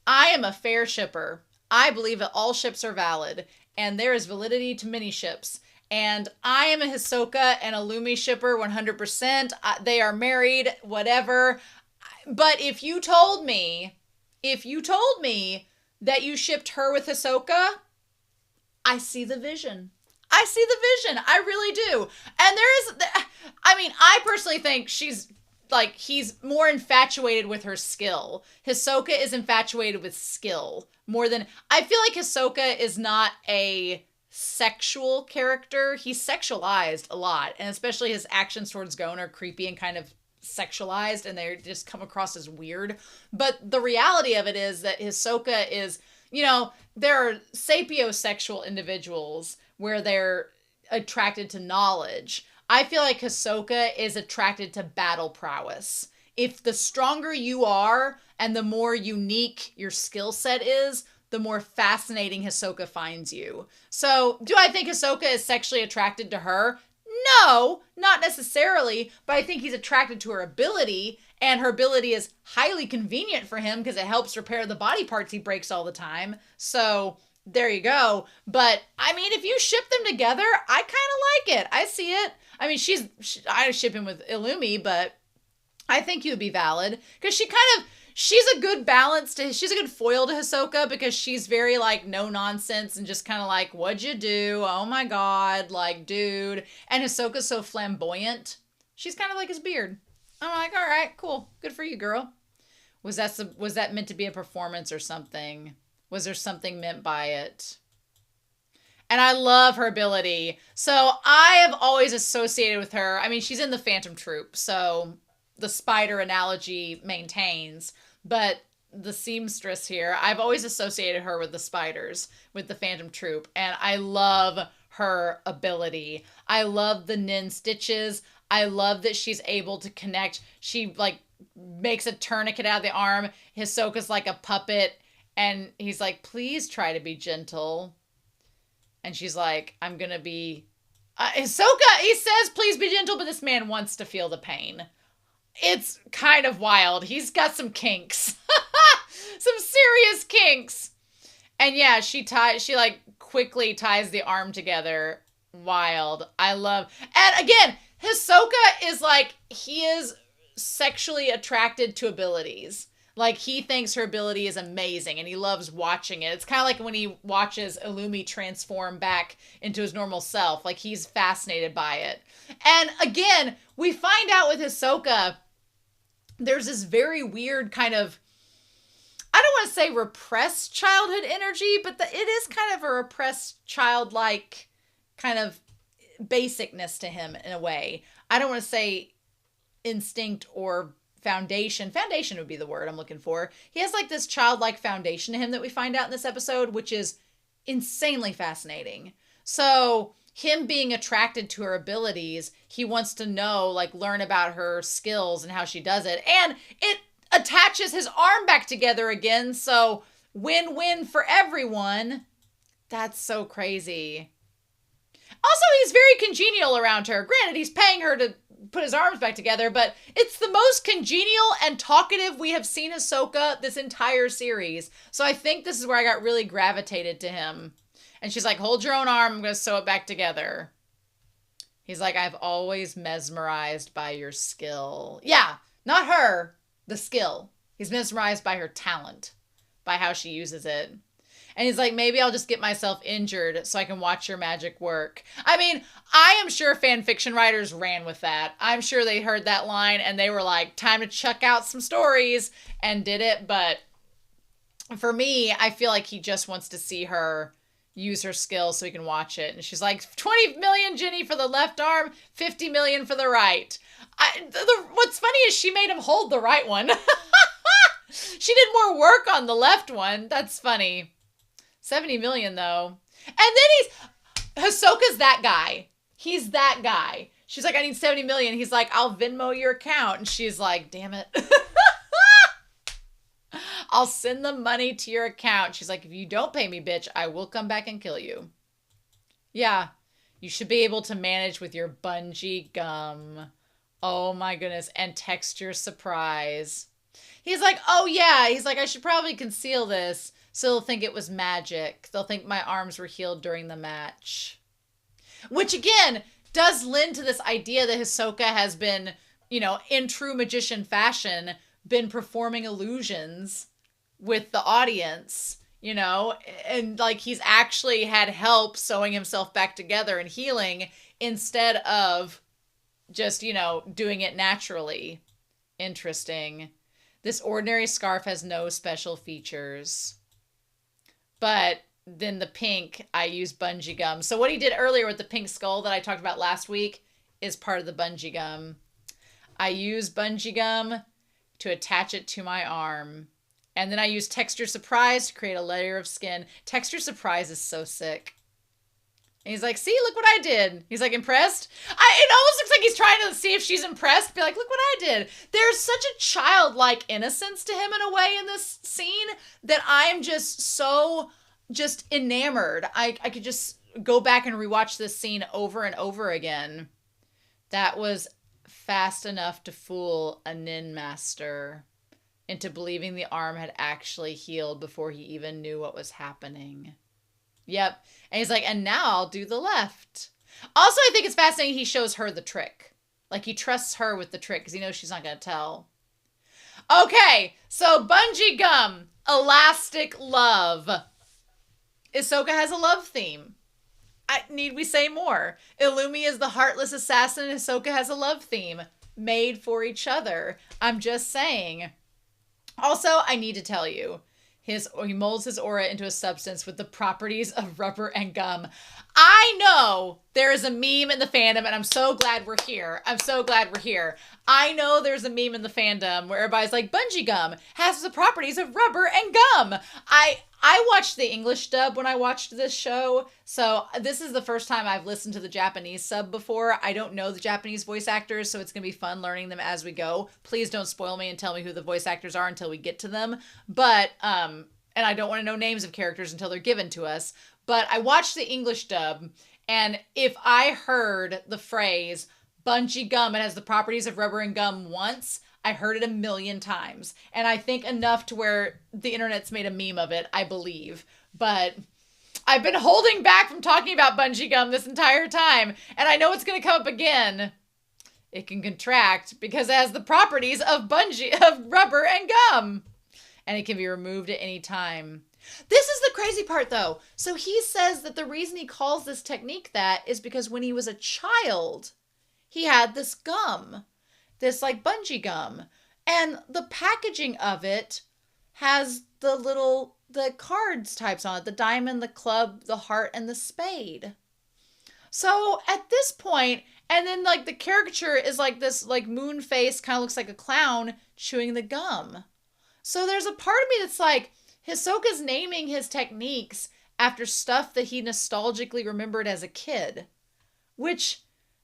I am a fair shipper. I believe that all ships are valid, and there is validity to many ships. And I am a Hisoka and a Lumi shipper 100%. They are married, whatever. But if you told me that you shipped her with Hisoka, I see the vision. I really do. And I personally think he's more infatuated with her skill. Hisoka is infatuated with skill more than, I feel like Hisoka is not a sexual character. He's sexualized a lot, and especially his actions towards Gon are creepy and kind of sexualized, and they just come across as weird. But the reality of it is that Hisoka is, you know, there are sapiosexual individuals where they're attracted to knowledge. I feel like Hisoka is attracted to battle prowess. If the stronger you are and the more unique your skill set is, the more fascinating Hisoka finds you. So, do I think Hisoka is sexually attracted to her? No, not necessarily, but I think he's attracted to her ability, and her ability is highly convenient for him because it helps repair the body parts he breaks all the time. So, there you go. But, I mean, if you ship them together, I kind of like it. I see it. I mean, I ship him with Illumi, but I think he would be valid. Because she's a good balance she's a good foil to Hisoka because she's very, like, no nonsense and just kind of like, what'd you do? Oh my god, like, dude. And Hisoka's so flamboyant. She's kind of like his beard. I'm like, all right, cool. Good for you, girl. Was that meant to be a performance or something? Was there something meant by it? And I love her ability. So I have always associated with her. I mean, she's in the Phantom Troop, so the spider analogy maintains. But the seamstress here, I've always associated her with the spiders, with the Phantom Troop. And I love her ability. I love the nin stitches. I love that she's able to connect. She, like, makes a tourniquet out of the arm. Hisoka's like a puppet. And he's like, please try to be gentle. And she's like, I'm going to be... Hisoka, he says, please be gentle, but this man wants to feel the pain. It's kind of wild. He's got some kinks. Some serious kinks. And yeah, she like quickly ties the arm together. Wild. I love... And again, Hisoka is like, he is sexually attracted to abilities. Like, he thinks her ability is amazing, and he loves watching it. It's kind of like when he watches Illumi transform back into his normal self. Like, he's fascinated by it. And, again, we find out with Hisoka, there's this very weird kind of, I don't want to say repressed childhood energy, but it is kind of a repressed childlike kind of basicness to him in a way. I don't want to say instinct or foundation would be the word I'm looking for. He has like this childlike foundation to him that we find out in this episode, which is insanely fascinating. So him being attracted to her abilities, he wants to know, like, learn about her skills and how she does it. And it attaches his arm back together again. So Win-win for everyone. That's so crazy. Also, he's very congenial around her. Granted, he's paying her to put his arms back together, but it's the most congenial and talkative we have seen Hisoka this entire series. So I think this is where I got really gravitated to him. And she's like, hold your own arm, I'm going to sew it back together. He's like, I've always mesmerized by your skill. Yeah, not her, the skill. He's mesmerized by her talent, by how she uses it. And he's like, maybe I'll just get myself injured so I can watch your magic work. I mean, I am sure fan fiction writers ran with that. I'm sure they heard that line and they were like, time to chuck out some stories, and did it. But for me, I feel like he just wants to see her use her skill so he can watch it. And she's like, 20 million Ginny for the left arm, 50 million for the right. What's funny is she made him hold the right one. She did more work on the left one. That's funny. 70 million though. And then Hisoka's that guy. He's that guy. She's like, I need 70 million. He's like, I'll Venmo your account. And she's like, damn it. I'll send the money to your account. She's like, if you don't pay me, bitch, I will come back and kill you. Yeah. You should be able to manage with your bungee gum. Oh my goodness. And texture surprise. He's like, oh yeah. He's like, I should probably conceal this. So they'll think it was magic. They'll think my arms were healed during the match. Which, again, does lend to this idea that Hisoka has been, in true magician fashion, been performing illusions with the audience, and like he's actually had help sewing himself back together and healing instead of just, doing it naturally. Interesting. This ordinary scarf has no special features. But then the pink, I use bungee gum. So what he did earlier with the pink skull that I talked about last week is part of the bungee gum. I use bungee gum to attach it to my arm. And then I use texture surprise to create a layer of skin. Texture surprise is so sick. And he's like, see, look what I did. He's like, impressed? It almost looks like he's trying to see if she's impressed. Be like, look what I did. There's such a childlike innocence to him in a way in this scene that I'm just so enamored. I could just go back and rewatch this scene over and over again. That was fast enough to fool a nin master into believing the arm had actually healed before he even knew what was happening. Yep. And he's like, and now I'll do the left. Also, I think it's fascinating he shows her the trick. Like, he trusts her with the trick because he knows she's not going to tell. Okay, so bungee gum, elastic love. Hisoka has a love theme. Need we say more? Illumi is the heartless assassin. Hisoka has a love theme. Made for each other. I'm just saying. Also, I need to tell you. He molds his aura into a substance with the properties of rubber and gum. I know there is a meme in the fandom, and I'm so glad we're here. I know there's a meme in the fandom where everybody's like, bungee gum has the properties of rubber and gum. I watched the English dub when I watched this show, so this is the first time I've listened to the Japanese sub before. I don't know the Japanese voice actors, so it's going to be fun learning them as we go. Please don't spoil me and tell me who the voice actors are until we get to them. But, and I don't want to know names of characters until they're given to us. But I watched the English dub, and if I heard the phrase, bungee gum, it has the properties of rubber and gum once, I heard it 1,000,000 times. And I think enough to where the internet's made a meme of it, I believe. But I've been holding back from talking about bungee gum this entire time. And I know it's going to come up again. It can contract because it has the properties of rubber and gum. And it can be removed at any time. This is the crazy part, though. So he says that the reason he calls this technique that is because when he was a child, he had this gum. This like bungee gum, and the packaging of it has the cards types on it, the diamond, the club, the heart, and the spade. So at this point, and then like the caricature is like this like moon face, kind of looks like a clown chewing the gum. So there's a part of me that's like, Hisoka's naming his techniques after stuff that he nostalgically remembered as a kid, which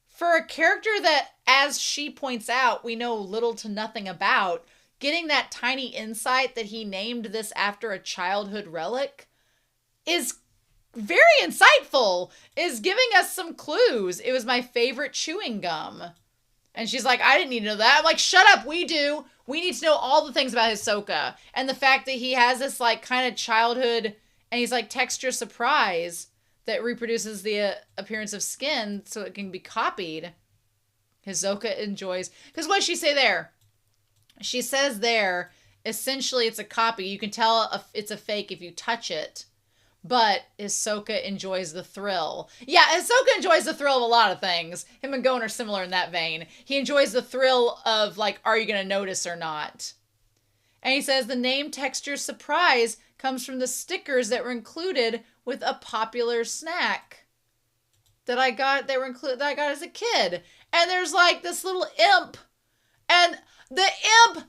for a character that, as she points out, we know little to nothing about, getting that tiny insight that he named this after a childhood relic is very insightful, is giving us some clues. It was my favorite chewing gum. And she's like, I didn't need to know that. I'm like, shut up, we do. We need to know all the things about Hisoka. And the fact that he has this like kind of childhood, and he's like texture surprise that reproduces the appearance of skin so it can be copied. Hisoka enjoys, because what does she say there? She says there, essentially it's a copy. You can tell it's a fake if you touch it. But Hisoka enjoys the thrill. Yeah, Hisoka enjoys the thrill of a lot of things. Him and Gon are similar in that vein. He enjoys the thrill of, like, are you going to notice or not? And he says the name texture surprise comes from the stickers that were included with a popular snack that I got as a kid. And there's, like, this little imp. And the imp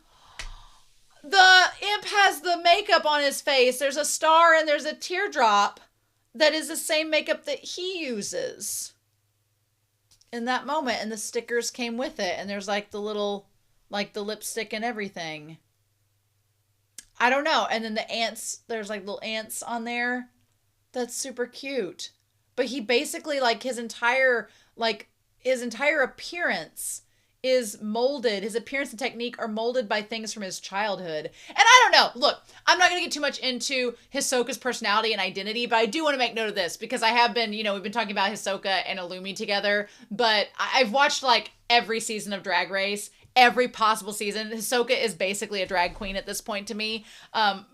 has the makeup on his face. There's a star and there's a teardrop that is the same makeup that he uses in that moment. And the stickers came with it. And there's like the little, like the lipstick and everything. I don't know. And then the ants, there's like little ants on there. That's super cute. But he basically, like, his entire appearance is molded. His appearance and technique are molded by things from his childhood. And I don't know. Look, I'm not going to get too much into Hisoka's personality and identity, but I do want to make note of this because I have been, we've been talking about Hisoka and Illumi together, but I've watched like every season of Drag Race, every possible season. Hisoka is basically a drag queen at this point to me,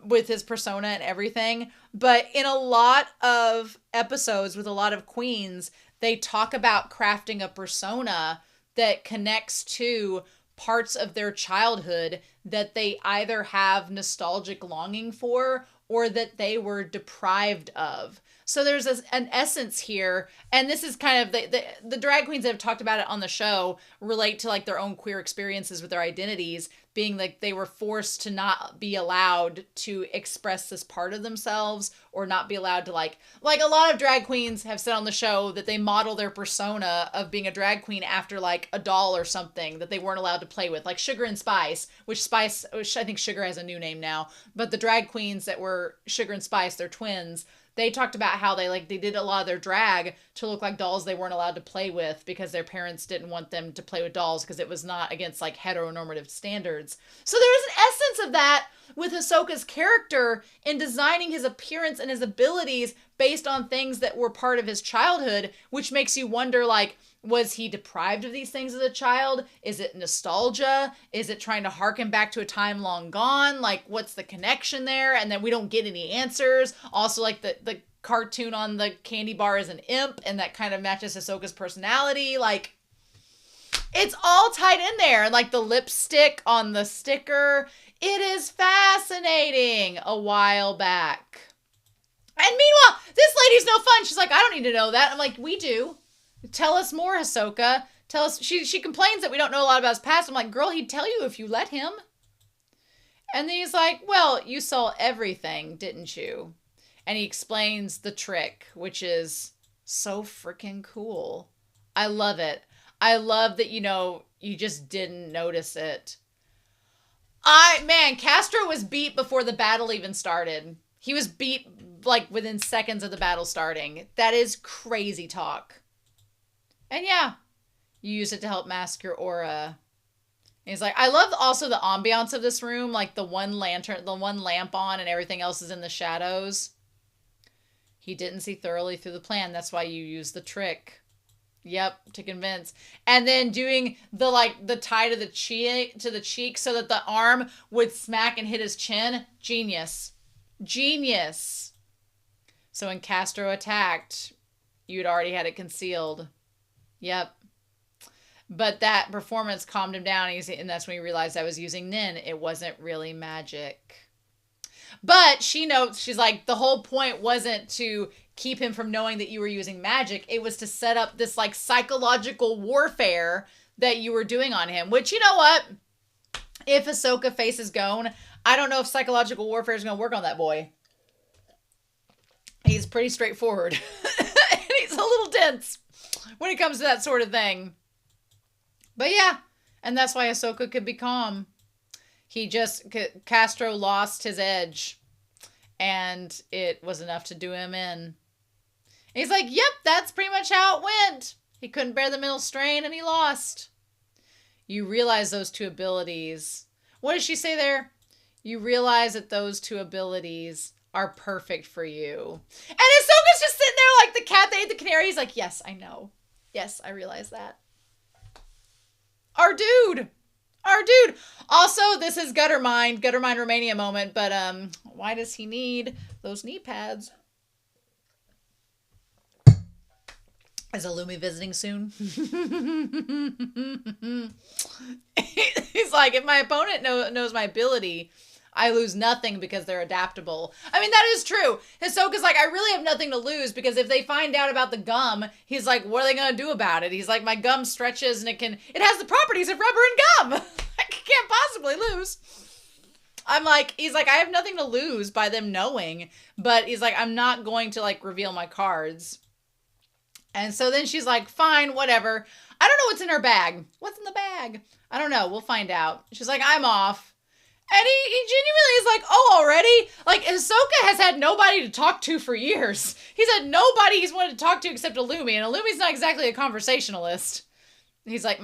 with his persona and everything. But in a lot of episodes with a lot of queens, they talk about crafting a persona that connects to parts of their childhood that they either have nostalgic longing for or that they were deprived of. So there's an essence here, and this is kind of the drag queens that have talked about it on the show relate to like their own queer experiences with their identities, being like they were forced to not be allowed to express this part of themselves or not be allowed to like a lot of drag queens have said on the show that they model their persona of being a drag queen after like a doll or something that they weren't allowed to play with, like Sugar and Spice, which I think Sugar has a new name now, but the drag queens that were Sugar and Spice, they're twins. They talked about how they did a lot of their drag to look like dolls they weren't allowed to play with because their parents didn't want them to play with dolls because it was not against like heteronormative standards. So there's an essence of that with Hisoka's character in designing his appearance and his abilities based on things that were part of his childhood, which makes you wonder, like, was he deprived of these things as a child? Is it nostalgia? Is it trying to harken back to a time long gone? Like, what's the connection there? And then we don't get any answers. Also, like, the cartoon on the candy bar is an imp, and that kind of matches Hisoka's personality. Like, it's all tied in there. Like, the lipstick on the sticker. It is fascinating. A while back. And meanwhile, this lady's no fun. She's like, I don't need to know that. I'm like, we do. Tell us more, Hisoka. Tell us. She complains that we don't know a lot about his past. I'm like, girl, he'd tell you if you let him. And then he's like, well, you saw everything, didn't you? And he explains the trick, which is so freaking cool. I love it. I love that, you just didn't notice it. Castro was beat before the battle even started. He was beat, like, within seconds of the battle starting. That is crazy talk. And yeah, you use it to help mask your aura. And he's like, I love also the ambiance of this room, like the one lamp on and everything else is in the shadows. He didn't see thoroughly through the plan. That's why you use the trick. Yep, to convince. And then doing the tie to the cheek so that the arm would smack and hit his chin. Genius. Genius. So when Castro attacked, you'd already had it concealed. Yep. But that performance calmed him down, and that's when he realized I was using Nin. It wasn't really magic. But she notes, she's like, the whole point wasn't to keep him from knowing that you were using magic. It was to set up this, like, psychological warfare that you were doing on him. Which, you know what? If Hisoka faces Gon, I don't know if psychological warfare is going to work on that boy. He's pretty straightforward. And he's a little dense when it comes to that sort of thing. But yeah, and that's why Hisoka could be calm. Castro lost his edge, and it was enough to do him in. And he's like, yep, that's pretty much how it went. He couldn't bear the mental strain, and he lost. You realize those two abilities. What does she say there? You realize that those two abilities are perfect for you. And Hisoka's just sitting there like the cat that ate the canary. He's like, yes, I know. Yes, I realize that. Our dude. Also, this is Gutter Mind Romania moment, but why does he need those knee pads? Is Illumi visiting soon? He's like, if my opponent knows my ability, I lose nothing because they're adaptable. I mean, that is true. Hisoka's like, I really have nothing to lose because if they find out about the gum, he's like, what are they going to do about it? He's like, my gum stretches and it has the properties of rubber and gum. I can't possibly lose. He's like, I have nothing to lose by them knowing, but he's like, I'm not going to like reveal my cards. And so then she's like, fine, whatever. I don't know what's in her bag. What's in the bag? I don't know. We'll find out. She's like, I'm off. And he genuinely is like, oh, already? Like, Hisoka has had nobody to talk to for years. He's had nobody he's wanted to talk to except Illumi. And Illumi's not exactly a conversationalist. He's like,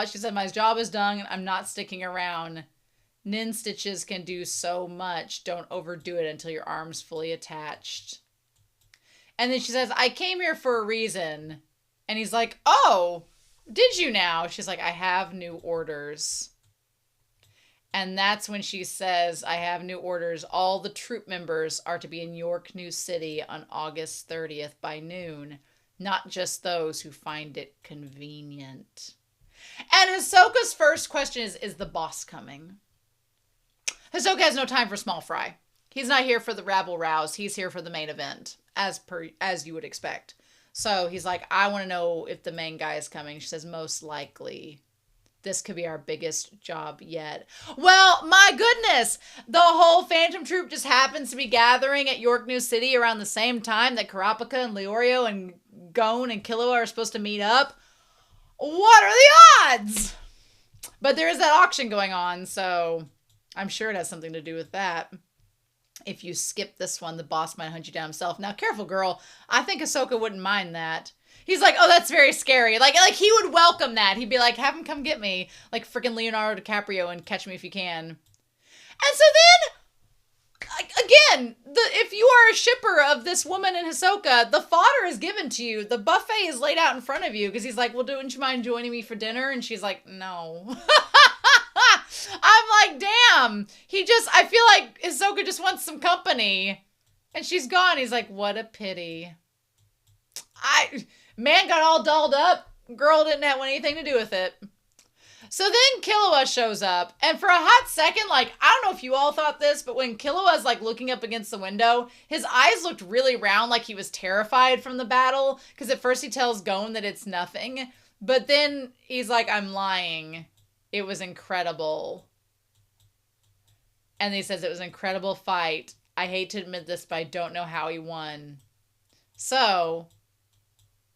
she said, my job is done. And I'm not sticking around. Nin stitches can do so much. Don't overdo it until your arm's fully attached. And then she says, I came here for a reason. And he's like, oh, did you now? She's like, I have new orders. And that's when she says, I have new orders. All the troop members are to be in York New City on August 30th by noon. Not just those who find it convenient. And Hisoka's first question is the boss coming? Hisoka has no time for small fry. He's not here for the rabble rouse. He's here for the main event, as you would expect. So he's like, I want to know if the main guy is coming. She says, most likely. This could be our biggest job yet. Well, my goodness. The whole Phantom Troop just happens to be gathering at York New City around the same time that Kurapika and Leorio and Gon and Killua are supposed to meet up. What are the odds? But there is that auction going on, so I'm sure it has something to do with that. If you skip this one, the boss might hunt you down himself. Now, careful, girl. I think Hisoka wouldn't mind that. He's like, oh, that's very scary. Like he would welcome that. He'd be like, have him come get me. Like freaking Leonardo DiCaprio and Catch Me If You Can. And so then, again, if you are a shipper of this woman and Hisoka, the fodder is given to you. The buffet is laid out in front of you. Because he's like, well, don't you mind joining me for dinner? And she's like, no. I'm like, damn. I feel like Hisoka just wants some company. And she's gone. He's like, what a pity. Man got all dolled up. Girl didn't have anything to do with it. So then Killua shows up. And for a hot second, I don't know if you all thought this, but when Killua's looking up against the window, his eyes looked really round like he was terrified from the battle. Because at first he tells Gon that it's nothing. But then he's like, I'm lying. It was incredible. And he says it was an incredible fight. I hate to admit this, but I don't know how he won. So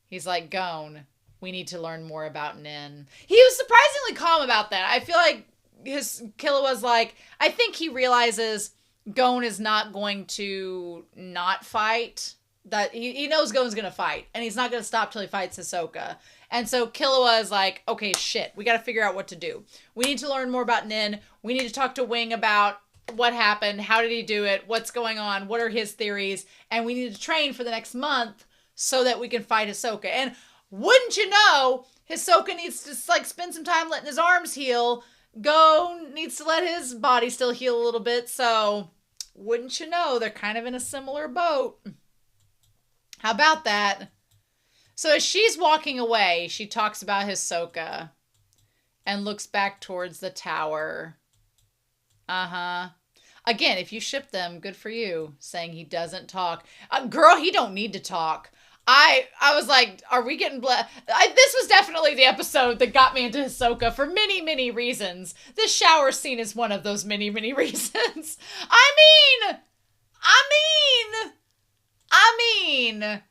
he's like, Gon, we need to learn more about Nin. He was surprisingly calm about that. I feel like Killua's like, I think he realizes Gon is not going to not fight. That he knows Gon's going to fight. And he's not going to stop till he fights Hisoka. And so Killua is like, okay, shit. We got to figure out what to do. We need to learn more about Nin. We need to talk to Wing about what happened. How did he do it? What's going on? What are his theories? And we need to train for the next month so that we can fight Hisoka. And wouldn't you know, Hisoka needs to spend some time letting his arms heal. Gon needs to let his body still heal a little bit. So wouldn't you know, they're kind of in a similar boat. How about that? So as she's walking away, she talks about Hisoka and looks back towards the tower. Uh-huh. Again, if you ship them, good for you. Saying he doesn't talk. Girl, he don't need to talk. I was like, are we getting blessed? This was definitely the episode that got me into Hisoka for many, many reasons. This shower scene is one of those many, many reasons. I mean,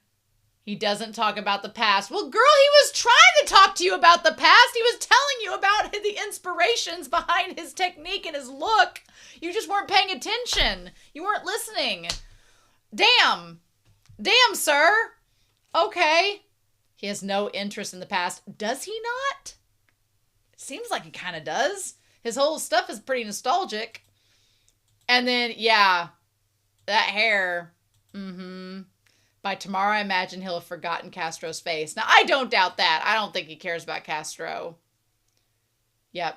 he doesn't talk about the past. Well, girl, he was trying to talk to you about the past. He was telling you about the inspirations behind his technique and his look. You just weren't paying attention. You weren't listening. Damn. Damn, sir. Okay. He has no interest in the past. Does he not? It seems like he kind of does. His whole stuff is pretty nostalgic. And then, yeah, that hair. By tomorrow, I imagine he'll have forgotten Castro's face. Now, I don't doubt that. I don't think he cares about Castro. Yep.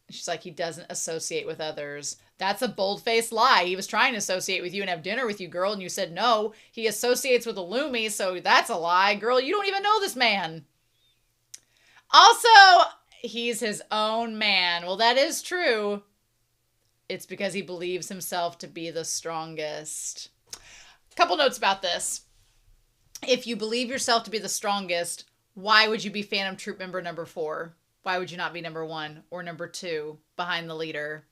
She's like, he doesn't associate with others. That's a bold-faced lie. He was trying to associate with you and have dinner with you, girl, and you said no. He associates with Illumi, so that's a lie. Girl, you don't even know this man. Also, he's his own man. Well, that is true. It's because he believes himself to be the strongest. Couple notes about this. If you believe yourself to be the strongest, why would you be Phantom Troop member number 4? Why would you not be number 1 or number 2 behind the leader?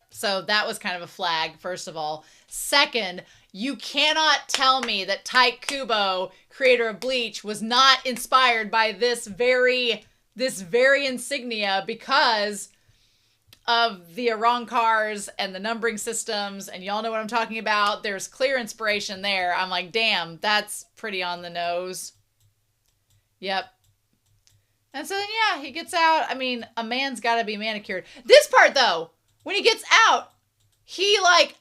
So that was kind of a flag, first of all. Second, you cannot tell me that Tyke Kubo, creator of Bleach, was not inspired by this very insignia because of the Arrancars and the numbering systems, and y'all know what I'm talking about. There's clear inspiration there. I'm like, damn, that's pretty on the nose. Yep. And so then, yeah, he gets out. I mean, a man's got to be manicured. This part, though, when he gets out, he, like,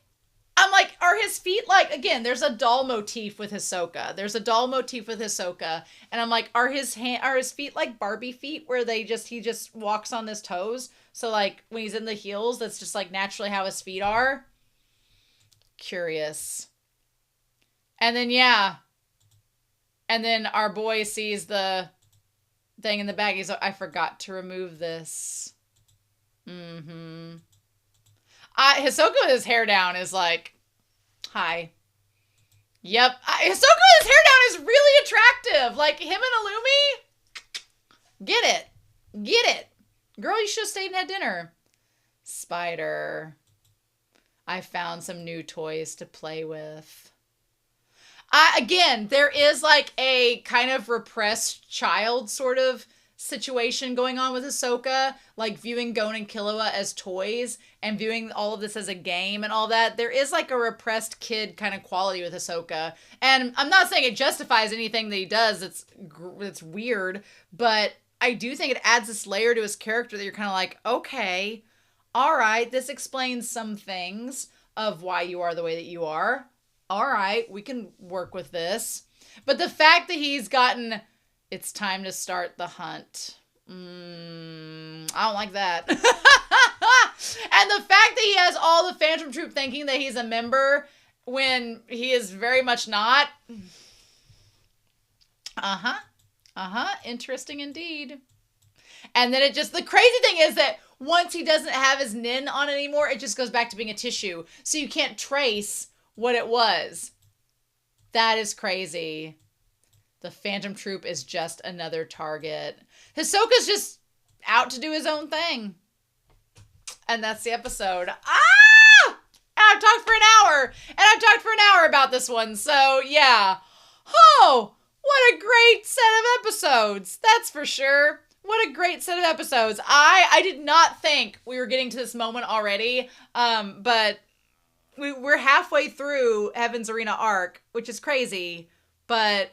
I'm like, are his feet, like, again, there's a doll motif with Hisoka. And I'm like, are his feet like Barbie feet where he just walks on his toes? So, like, when he's in the heels, that's just, like, naturally how his feet are. Curious. And then, yeah. And then our boy sees the thing in the bag. He's like, I forgot to remove this. Hisoka with his hair down is like, hi. Yep. Hisoka with his hair down is really attractive. Like, him and Illumi, get it. Get it. Girl, you should have stayed and had dinner. Spider. I found some new toys to play with. Again, there is like a kind of repressed child sort of situation going on with Hisoka, like viewing Gon and Killua as toys and viewing all of this as a game and all that. There is like a repressed kid kind of quality with Hisoka. And I'm not saying it justifies anything that he does. It's weird, but I do think it adds this layer to his character that you're kind of like, okay, all right, this explains some things of why you are the way that you are. All right, we can work with this. But the fact that he's gotten, it's time to start the hunt. I don't like that. And the fact that he has all the Phantom Troop thinking that he's a member when he is very much not. Interesting indeed. And then the crazy thing is that once he doesn't have his nin on anymore, it just goes back to being a tissue. So you can't trace what it was. That is crazy. The Phantom Troop is just another target. Hisoka's just out to do his own thing. And that's the episode. Ah! And I've talked for an hour. And I've talked for an hour about this one. So, yeah. Oh, what a great set of episodes. That's for sure. What a great set of episodes. I did not think we were getting to this moment already. But we're halfway through Heaven's Arena arc, which is crazy. But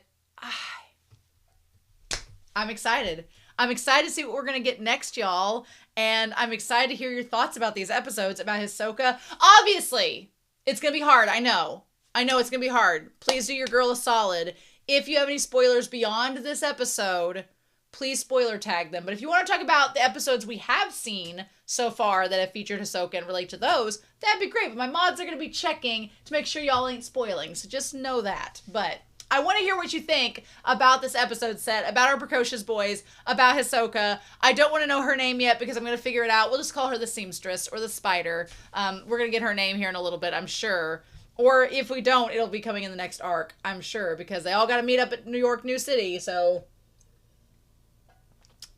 I'm excited. I'm excited to see what we're going to get next, y'all. And I'm excited to hear your thoughts about these episodes, about Hisoka. Obviously, it's going to be hard. I know it's going to be hard. Please do your girl a solid. If you have any spoilers beyond this episode, please spoiler tag them. But if you want to talk about the episodes we have seen so far that have featured Hisoka and relate to those, that'd be great. But my mods are going to be checking to make sure y'all ain't spoiling. So just know that. But I want to hear what you think about this episode set, about our precocious boys, about Hisoka. I don't want to know her name yet because I'm going to figure it out. We'll just call her the seamstress or the spider. We're going to get her name here in a little bit, I'm sure. Or if we don't, it'll be coming in the next arc, I'm sure, because they all got to meet up at New York, New City. So,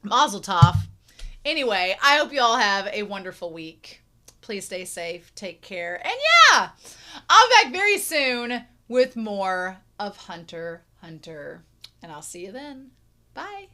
Mazel tov. Anyway, I hope you all have a wonderful week. Please stay safe, take care, and yeah, I'll be back very soon with more of Hunter x Hunter. And I'll see you then. Bye.